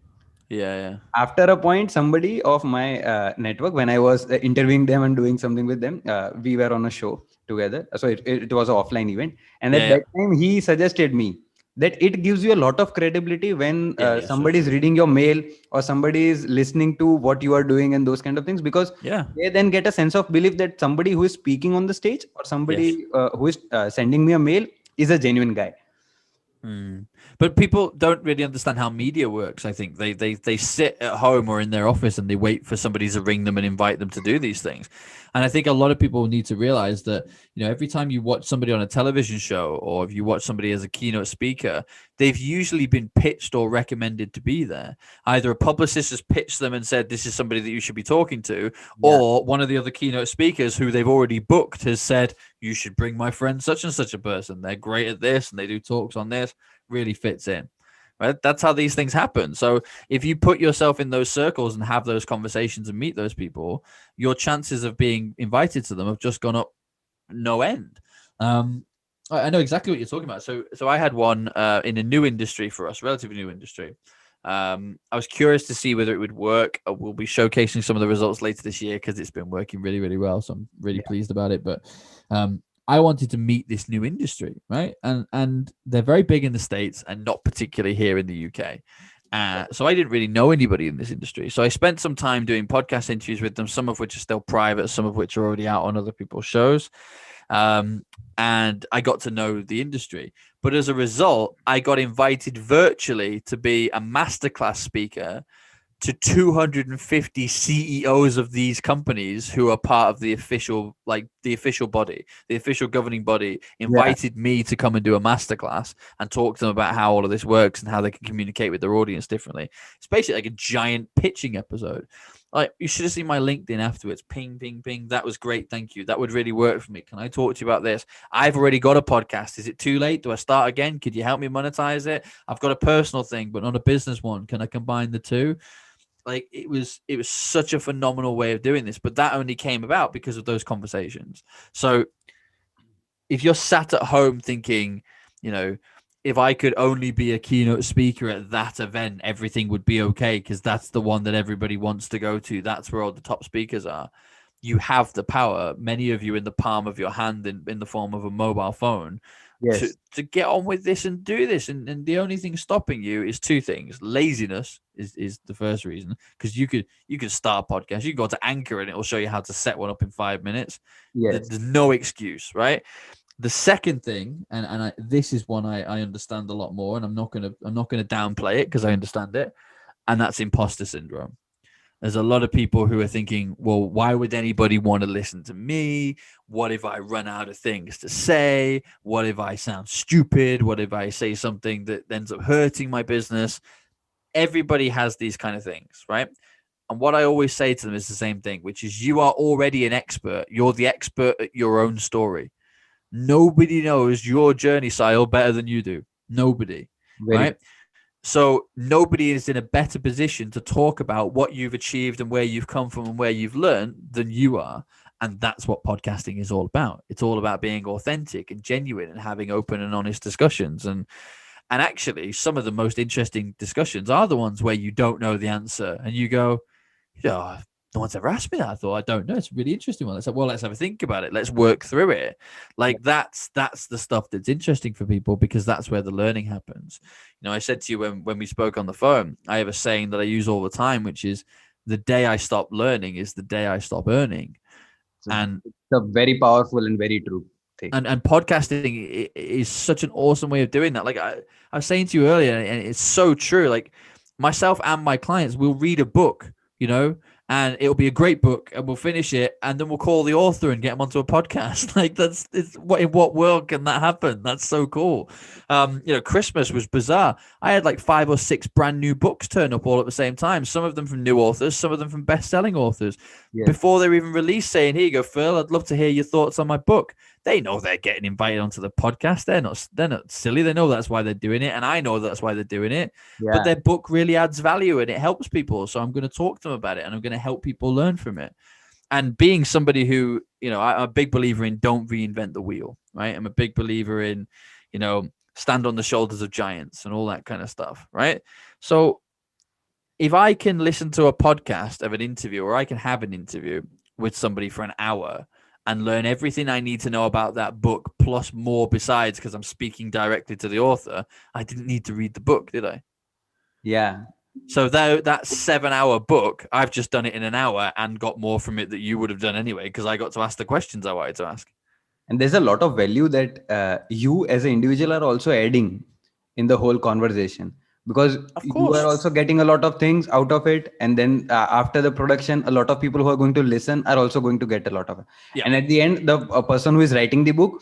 Yeah. Yeah. After a point, somebody of my network, when I was interviewing them and doing something with them, we were on a show together. So it was an offline event, and Yeah. at Yeah. that time he suggested me that it gives you a lot of credibility when Yeah. Yeah. Sure. somebody is Sure. reading your mail or somebody is listening to what you are doing and those kind of things, because Yeah. they then get a sense of belief that somebody who is speaking on the stage or Yes. somebody who is sending me a mail is a genuine guy. Mm. But people don't really understand how media works. I think they sit at home or in their office and they wait for somebody to ring them and invite them to do these things. And I think a lot of people need to realize that, every time you watch somebody on a television show or if you watch somebody as a keynote speaker, they've usually been pitched or recommended to be there. Either a publicist has pitched them and said, this is somebody that you should be talking to, Yeah. or one of the other keynote speakers who they've already booked has said, you should bring my friend such and such a person. They're great at this and they do talks on this. Really fits in. Right? That's how these things happen. So if you put yourself in those circles and have those conversations and meet those people, your chances of being invited to them have just gone up no end. I know exactly what you're talking about. So I had one in a new industry for us, relatively new industry. I was curious to see whether it would work. We'll be showcasing some of the results later this year because it's been working really, really well. So I'm really pleased about it. But I wanted to meet this new industry, right? And they're very big in the States and not particularly here in the UK. So I didn't really know anybody in this industry. So I spent some time doing podcast interviews with them, some of which are still private, some of which are already out on other people's shows. And I got to know the industry. But as a result, I got invited virtually to be a masterclass speaker to 250 CEOs of these companies who are part of the official body, the official governing body Yeah. invited me to come and do a masterclass and talk to them about how all of this works and how they can communicate with their audience differently. It's basically like a giant pitching episode. Like, you should have seen my LinkedIn afterwards. Ping, ping, ping. That was great. Thank you. That would really work for me. Can I talk to you about this? I've already got a podcast. Is it too late? Do I start again? Could you help me monetize it? I've got a personal thing, but not a business one. Can I combine the two? Like, it was such a phenomenal way of doing this, but that only came about because of those conversations. So if you're sat at home thinking, if I could only be a keynote speaker at that event, everything would be okay because that's the one that everybody wants to go to. That's where all the top speakers are. You have the power, many of you in the palm of your hand in the form of a mobile phone, Yes. to get on with this and do this. And the only thing stopping you is two things. Laziness is the first reason, because you could start a podcast. You can go to Anchor and it will show you how to set one up in 5 minutes. Yes. There's no excuse, right? The second thing, and this is one I understand a lot more, and I'm not gonna downplay it because I understand it, and that's imposter syndrome. There's a lot of people who are thinking, well, why would anybody want to listen to me? What if I run out of things to say? What if I sound stupid? What if I say something that ends up hurting my business? Everybody has these kind of things, right? And what I always say to them is the same thing, which is, you are already an expert. You're the expert at your own story. Nobody knows your journey, Sile, better than you do. Nobody, Very. right? So nobody is in a better position to talk about what you've achieved and where you've come from and where you've learned than you are. And that's what podcasting is all about. It's all about being authentic and genuine and having open and honest discussions. And actually, some of the most interesting discussions are the ones where you don't know the answer and you go, yeah, no one's ever asked me that. I thought, I don't know. It's a really interesting one. Let's have, well, let's have a think about it. Let's work through it. Like that's the stuff that's interesting for people because that's where the learning happens. You know, I said to you when we spoke on the phone, I have a saying that I use all the time, which is the day I stop learning is the day I stop earning. So And it's a very powerful and very true thing. and podcasting is such an awesome way of doing that. Like I was saying to you earlier, and it's so true. Like myself and my clients will read a book, you know, and it'll be a great book, and we'll finish it, and then we'll call the author and get them onto a podcast. Like that's it's what in what world can that happen? That's so cool. You know, Christmas was bizarre. I had like 5 or 6 brand new books turn up all at the same time. Some of them from new authors, some of them from best-selling authors. Yes. Before they're even released, saying, "Here you go, Phil. I'd love to hear your thoughts on my book." They know they're getting invited onto the podcast. They're not silly. They know that's why they're doing it, and I know that's why they're doing it. But Yeah. their book really adds value and it helps people. So I'm going to talk to them about it, and I'm going to help people learn from it. And being somebody who, you know, I'm a big believer in don't reinvent the wheel, right? I'm a big believer in, you know, stand on the shoulders of giants and all that kind of stuff, right? So if I can listen to a podcast of an interview or I can have an interview with somebody for an hour and learn everything I need to know about that book plus more besides because I'm speaking directly to the author, I didn't need to read the book, did I? Yeah. So that 7-hour book, I've just done it in an hour and got more from it that you would have done anyway because I got to ask the questions I wanted to ask. And there's a lot of value that you as an individual are also adding in the whole conversation, because Of you are course. also getting a lot of things out of it, and then after the production a lot of people who are going to listen are also going to get a lot of it. Yeah, And at the end, the person who is writing the book,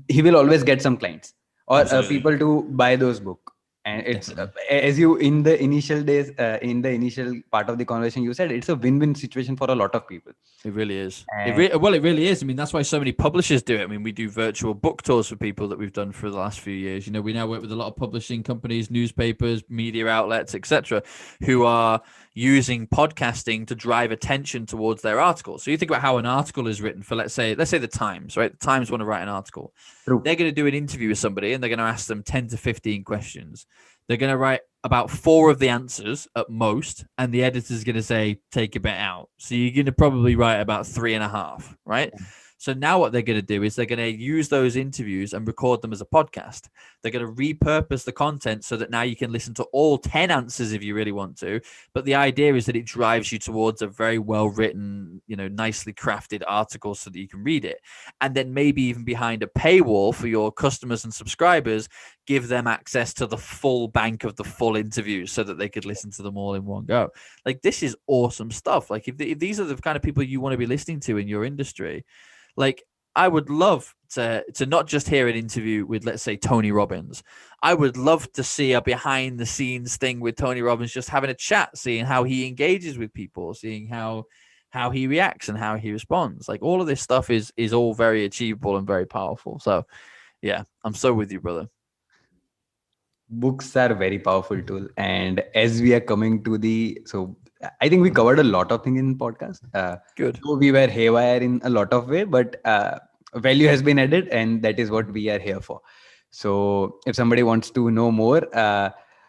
he will always get some clients or absolutely. people to buy those book. And it's Definitely. as you in the initial days, in the initial part of the conversation, you said it's a win-win situation for a lot of people. It really is. And Well, it really is. I mean, that's why so many publishers do it. I mean, we do virtual book tours for people that we've done for the last few years. You know, we now work with a lot of publishing companies, newspapers, media outlets, etc., who are using podcasting to drive attention towards their articles. So you think about how an article is written for, let's say the Times, right? The Times want to write an article. true. They're going to do an interview with somebody and they're going to ask them 10 to 15 questions. They're going to write about 4 of the answers at most, and the editor's going to say, take a bit out. So you're going to probably write about 3.5, right? So now what they're going to do is they're going to use those interviews and record them as a podcast. They're going to repurpose the content so that now you can listen to all 10 answers if you really want to. But the idea is that it drives you towards a very well written, you know, nicely crafted article so that you can read it. And then maybe even behind a paywall for your customers and subscribers, give them access to the full bank of the full interviews so that they could listen to them all in one go. Like, this is awesome stuff. Like, if these are the kind of people you want to be listening to in your industry, like, I would love to not just hear an interview with, let's say, Tony Robbins. I would love to see a behind the scenes thing with Tony Robbins, just having a chat, seeing how he engages with people, seeing how he reacts and how he responds. Like, all of this stuff is all very achievable and very powerful. So yeah, I'm so with you, brother. Books are very powerful tool, and as we are coming to the, so I think we covered a lot of things in podcast. Good. So we were haywire in a lot of way, but value has been added, and that is what we are here for. So if somebody wants to know more,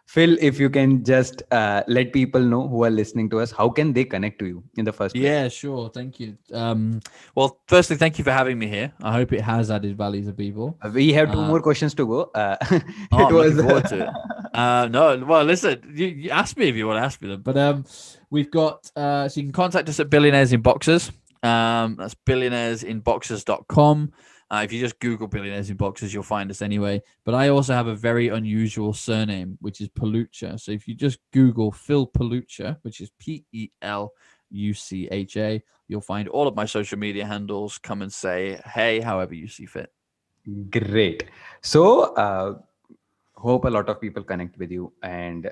Phil, if you can just let people know who are listening to us, how can they connect to you in the first place? Yeah, sure. Thank you. Well, firstly, thank you for having me here. I hope it has added value to people. We have 2 more questions to go. Oh, It I'm was looking forward to it. No, well, listen, you ask me if you want to ask me them. But we've got so you can contact us at Billionaires in Boxers. That's billionairesinboxers.com. If you just Google Billionaires in Boxers, you'll find us anyway. But I also have a very unusual surname, which is Pelucha. So if you just Google Phil Pelucha, which is Pelucha, you'll find all of my social media handles. Come and say hey, however you see fit. great. So hope a lot of people connect with you, and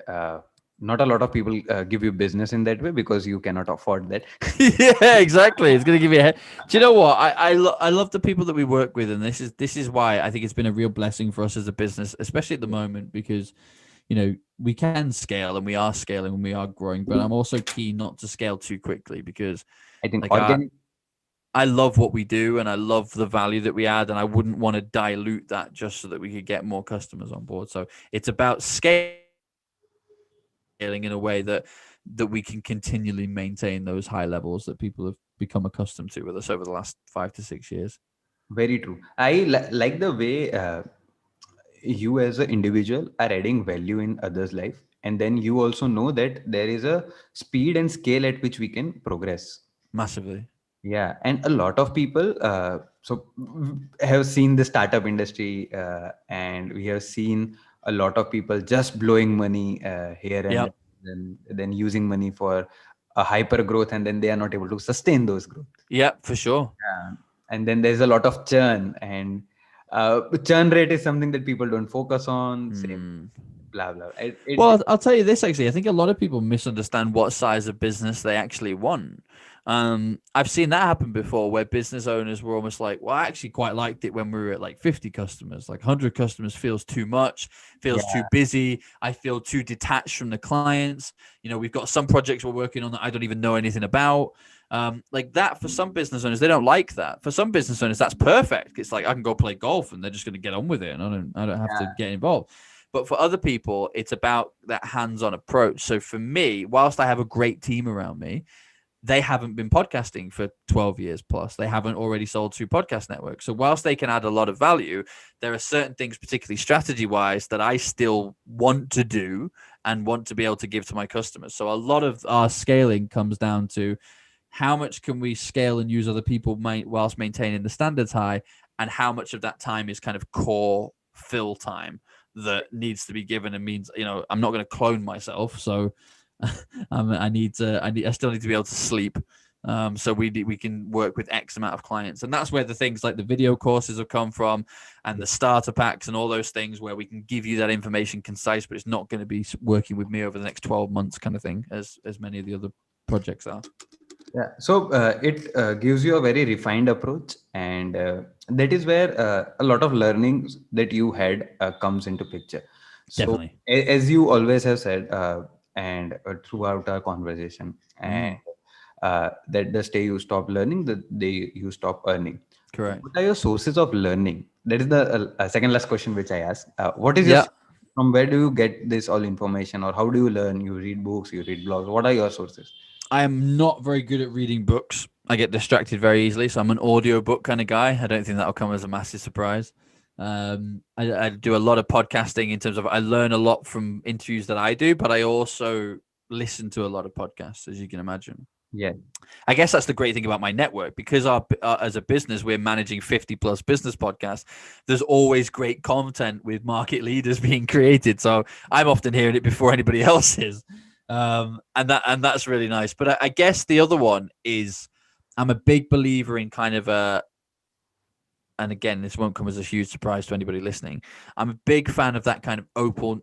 not a lot of people give you business in that way because you cannot afford that. Yeah, exactly. It's going to give you a head. Do you know what? I love the people that we work with, and this is why I think it's been a real blessing for us as a business, especially at the moment, because we can scale and we are scaling and we are growing, but I'm also keen not to scale too quickly because I think like organic. I love what we do and I love the value that we add, and I wouldn't want to dilute that just so that we could get more customers on board. So it's about scaling in a way that we can continually maintain those high levels that people have become accustomed to with us over the last 5 to 6 years. Very true. Like the way you as an individual are adding value in others' life, and then you also know that there is a speed and scale at which we can progress. Massively. Yeah, and a lot of people have seen the startup industry, and we have seen a lot of people just blowing money here and Yep. there, then using money for a hyper growth, and then they are not able to sustain those growth. Yep, for sure. Yeah. And then there's a lot of churn, and churn rate is something that people don't focus on. Same, Hmm. blah blah. It Well, I'll tell you this actually. I think a lot of people misunderstand what size of business they actually want. I've seen that happen before where business owners were almost like, well, I actually quite liked it when we were at like 50 customers. Like 100 customers feels too much, feels too yeah, busy. I feel too detached from the clients. We've got some projects we're working on that I don't even know anything about. Like that for some business owners, they don't like that. For some business owners, that's perfect. It's like I can go play golf and they're just going to get on with it, and I don't have to yeah, get involved. But for other people, it's about that hands-on approach. So for me, whilst I have a great team around me, they haven't been podcasting for 12 years plus. They haven't already sold 2 podcast networks. So whilst they can add a lot of value, there are certain things, particularly strategy wise, that I still want to do and want to be able to give to my customers. So a lot of our scaling comes down to how much can we scale and use other people whilst maintaining the standards high, and how much of that time is kind of core fill time that needs to be given, and means I'm not going to clone myself, so I still need to be able to sleep. So we can work with X amount of clients, and that's where the things like the video courses have come from, and the starter packs and all those things where we can give you that information concise, but it's not going to be working with me over the next 12 months kind of thing, as many of the other projects are. yeah. So it gives you a very refined approach, and that is where a lot of learnings that you had comes into picture. So Definitely. as you always have said, and throughout our conversation, and Mm, that the day you stop learning, the day you stop earning. correct. What are your sources of learning? That is the second last question which I asked. What is your Yeah. from where do you get this all information, or how do you learn? You read books, you read blogs. What are your sources? I am not very good at reading books. I get distracted very easily, so I'm an audiobook kind of guy. I don't think that'll come as a massive surprise. I do a lot of podcasting in terms of I learn a lot from interviews that I do, but I also listen to a lot of podcasts, as you can imagine. Yeah, I guess that's the great thing about my network, because as a business, we're managing 50 plus business podcasts. There's always great content with market leaders being created. So I'm often hearing it before anybody else is. And that's really nice. But I guess the other one is I'm a big believer in kind of and again, this won't come as a huge surprise to anybody listening. I'm a big fan of that kind of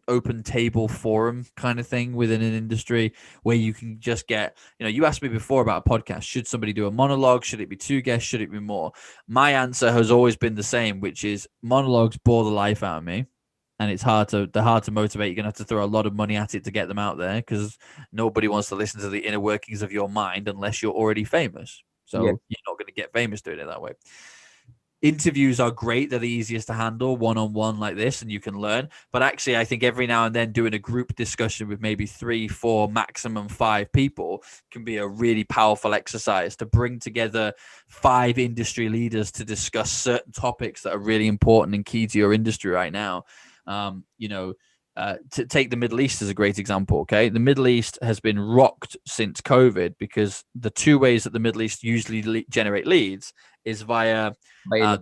open table forum kind of thing within an industry where you can just get, you asked me before about a podcast. Should somebody do a monologue? Should it be 2 guests? Should it be more? My answer has always been the same, which is monologues bore the life out of me. And they're hard to motivate. You're gonna have to throw a lot of money at it to get them out there, because nobody wants to listen to the inner workings of your mind unless you're already famous. yeah, So you're not going to get famous doing it that way. Interviews are great. They're the easiest to handle one-on-one like this, and you can learn. But actually, I think every now and then doing a group discussion with maybe 3, 4, maximum 5 people can be a really powerful exercise to bring together 5 industry leaders to discuss certain topics that are really important and key to your industry right now. Um, you know, to take the Middle East as a great example, okay? The Middle East has been rocked since COVID, because the 2 ways that the Middle East usually generate leads is via by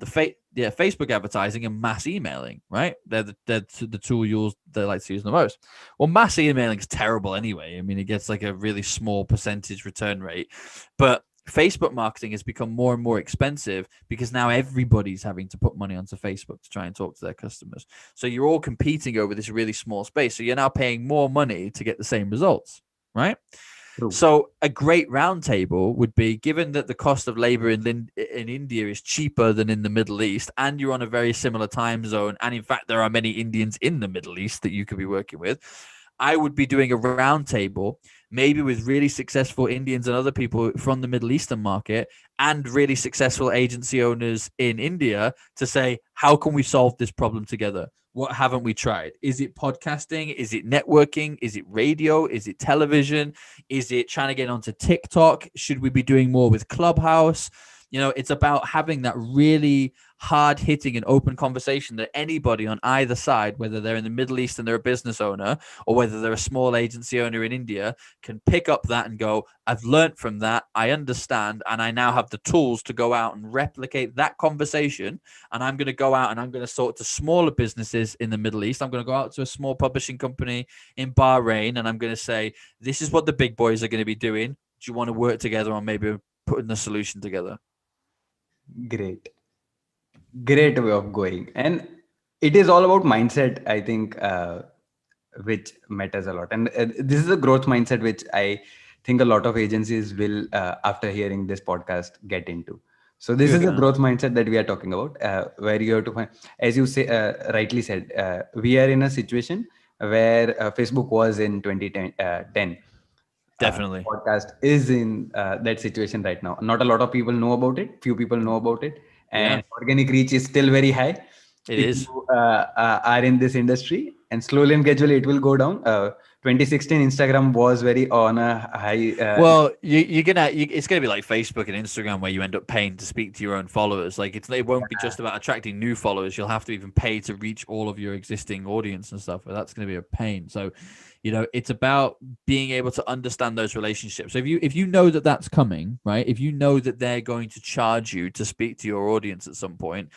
Facebook advertising and mass emailing, right? They're the tool they like to use the most. Well, mass emailing is terrible anyway. I mean, it gets like a really small percentage return rate, but Facebook marketing has become more and more expensive because now everybody's having to put money onto Facebook to try and talk to their customers. So you're all competing over this really small space. So you're now paying more money to get the same results, right? True. So a great roundtable would be, given that the cost of labor in India is cheaper than in the Middle East, and you're on a very similar time zone, and in fact there are many Indians in the Middle East that you could be working with, I would be doing a roundtable, maybe with really successful Indians and other people from the Middle Eastern market and really successful agency owners in India, to say, how can we solve this problem together? What haven't we tried? Is it podcasting? Is it networking? Is it radio? Is it television? Is it trying to get onto TikTok? Should we be doing more with Clubhouse? It's about having that really hard hitting and open conversation that anybody on either side, whether they're in the Middle East and they're a business owner, or whether they're a small agency owner in India, can pick up that and go, I've learned from that, I understand, and I now have the tools to go out and replicate that conversation. And I'm going to go out and I'm going to talk to smaller businesses in the Middle East. I'm going to go out to a small publishing company in Bahrain, and I'm going to say, this is what the big boys are going to be doing. Do you want to work together on maybe putting the solution together? Great. Great way of going. And it is all about mindset, I think, which matters a lot. And this is a growth mindset, which I think a lot of agencies will, after hearing this podcast, get into. So this Good, is a man. growth mindset that we are talking about, where you have to find, as you say, rightly said, we are in a situation where Facebook was in 2010. Definitely. Podcast is in that situation right now. Not a lot of people know about it. Few people know about it, Yeah, and organic reach is still very high. it If is. you are in this industry, and slowly and gradually it will go down. 2016, Instagram was very on a high. Well, it's gonna be like Facebook and Instagram, where you end up paying to speak to your own followers. Like it won't be just about attracting new followers. You'll have to even pay to reach all of your existing audience and stuff. But that's gonna be a pain. So, it's about being able to understand those relationships. So if you know that that's coming, right? If you know that they're going to charge you to speak to your audience at some point,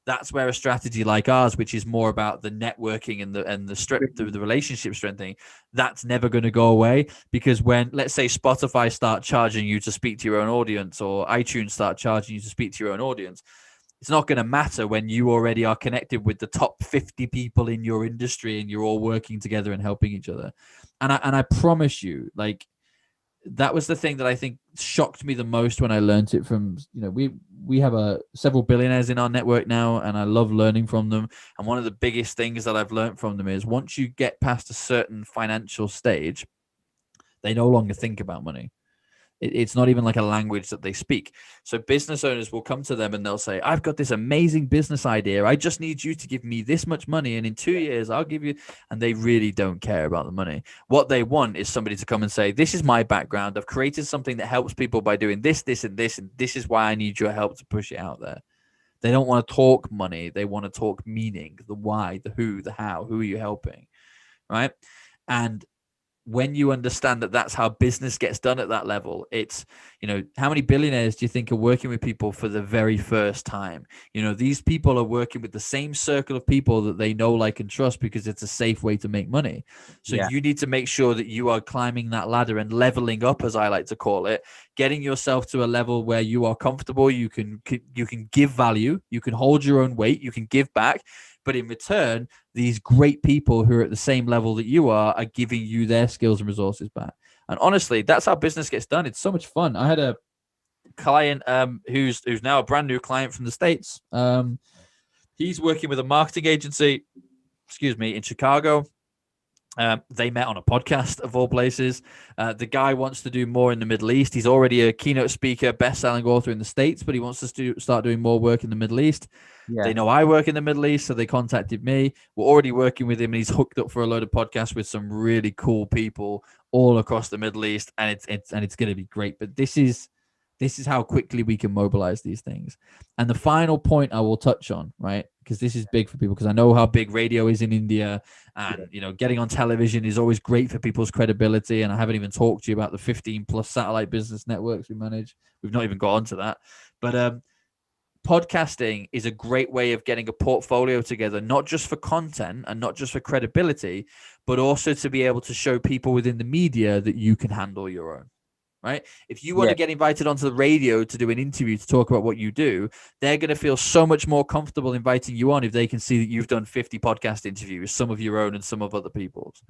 that's where a strategy like ours, which is more about the networking and the relationship strengthening, that's never going to go away. Because when, let's say, Spotify start charging you to speak to your own audience, or iTunes start charging you to speak to your own audience, it's not going to matter when you already are connected with the top 50 people in your industry and you're all working together and helping each other. And I promise you, like, that was the thing that I think shocked me the most when I learned it from, we have several billionaires in our network now, and I love learning from them. And one of the biggest things that I've learned from them is, once you get past a certain financial stage, they no longer think about money. It's not even like a language that they speak. So business owners will come to them and they'll say, I've got this amazing business idea. I just need you to give me this much money, and in 2 years I'll give you. And they really don't care about the money. What they want is somebody to come and say, this is my background. I've created something that helps people by doing this, this, and this. And this is why I need your help to push it out there. They don't want to talk money. They want to talk meaning, the why, the who, the how, who are you helping, right? And when you understand that that's how business gets done at that level, it's, how many billionaires do you think are working with people for the very first time? These people are working with the same circle of people that they know, like, and trust, because it's a safe way to make money. So Yeah. you need to make sure that you are climbing that ladder and leveling up, as I like to call it, getting yourself to a level where you are comfortable. You can give value, you can hold your own weight, you can give back. But in return, these great people who are at the same level that you are giving you their skills and resources back. And honestly, that's how business gets done. It's so much fun. I had a client who's now a brand new client from the States. He's working with a marketing agency, in Chicago. They met on a podcast, of all places. The guy wants to do more in the Middle East. He's already a keynote speaker, best-selling author in the States, but he wants to start doing more work in the Middle East. Yeah. They know I work in the Middle East, so they contacted me. We're already working with him, and he's hooked up for a load of podcasts with some really cool people all across the Middle East, and it's going to be great. But this is how quickly we can mobilize these things. And the final point I will touch on, right, because this is big for people, because I know how big radio is in India, and getting on television is always great for people's credibility. And I haven't even talked to you about the 15 plus satellite business networks we manage. We've not even got onto that. But podcasting is a great way of getting a portfolio together, not just for content and not just for credibility, but also to be able to show people within the media that you can handle your own. Right? If you want to get invited onto the radio to do an interview to talk about what you do, they're going to feel so much more comfortable inviting you on if they can see that you've done 50 podcast interviews, some of your own and some of other people's.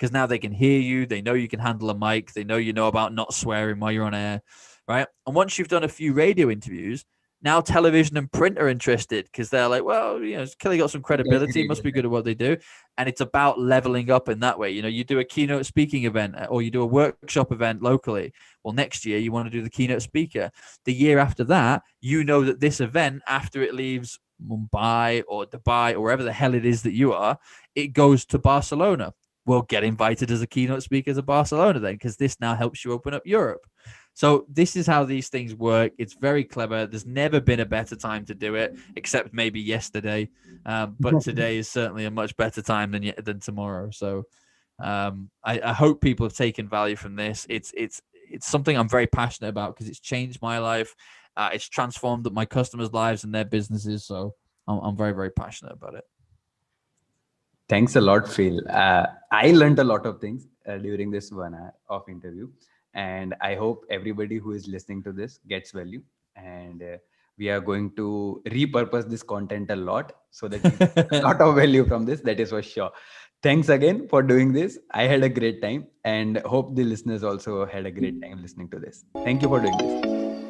because now they can hear you. They know you can handle a mic. They know you know about not swearing while you're on air, right? And once you've done a few radio interviews, now television and print are interested because they're like, well, Kelly got some Like credibility, must radio be good at what they do. And it's about leveling up in that way. You do a keynote speaking event or you do a workshop event locally. Well, next year you want to do the keynote speaker. The year after that, you know that this event, after it leaves Mumbai or Dubai or wherever the hell it is that you are, it goes to Barcelona. Well, get invited as a keynote speaker to Barcelona then, because this now helps you open up Europe. So this is how these things work. It's very clever. There's never been a better time to do it, except maybe yesterday. But today is certainly a much better time than tomorrow. So I hope people have taken value from this. It's something I'm very passionate about because it's changed my life. It's transformed my customers' lives and their businesses. So I'm very, very passionate about it. Thanks a lot, Phil. I learned a lot of things during this 1 hour of interview, and I hope everybody who is listening to this gets value. And we are going to repurpose this content a lot so that we get a lot of value from this. That is for sure. Thanks again for doing this. I had a great time, and hope the listeners also had a great time listening to this. Thank you for doing this.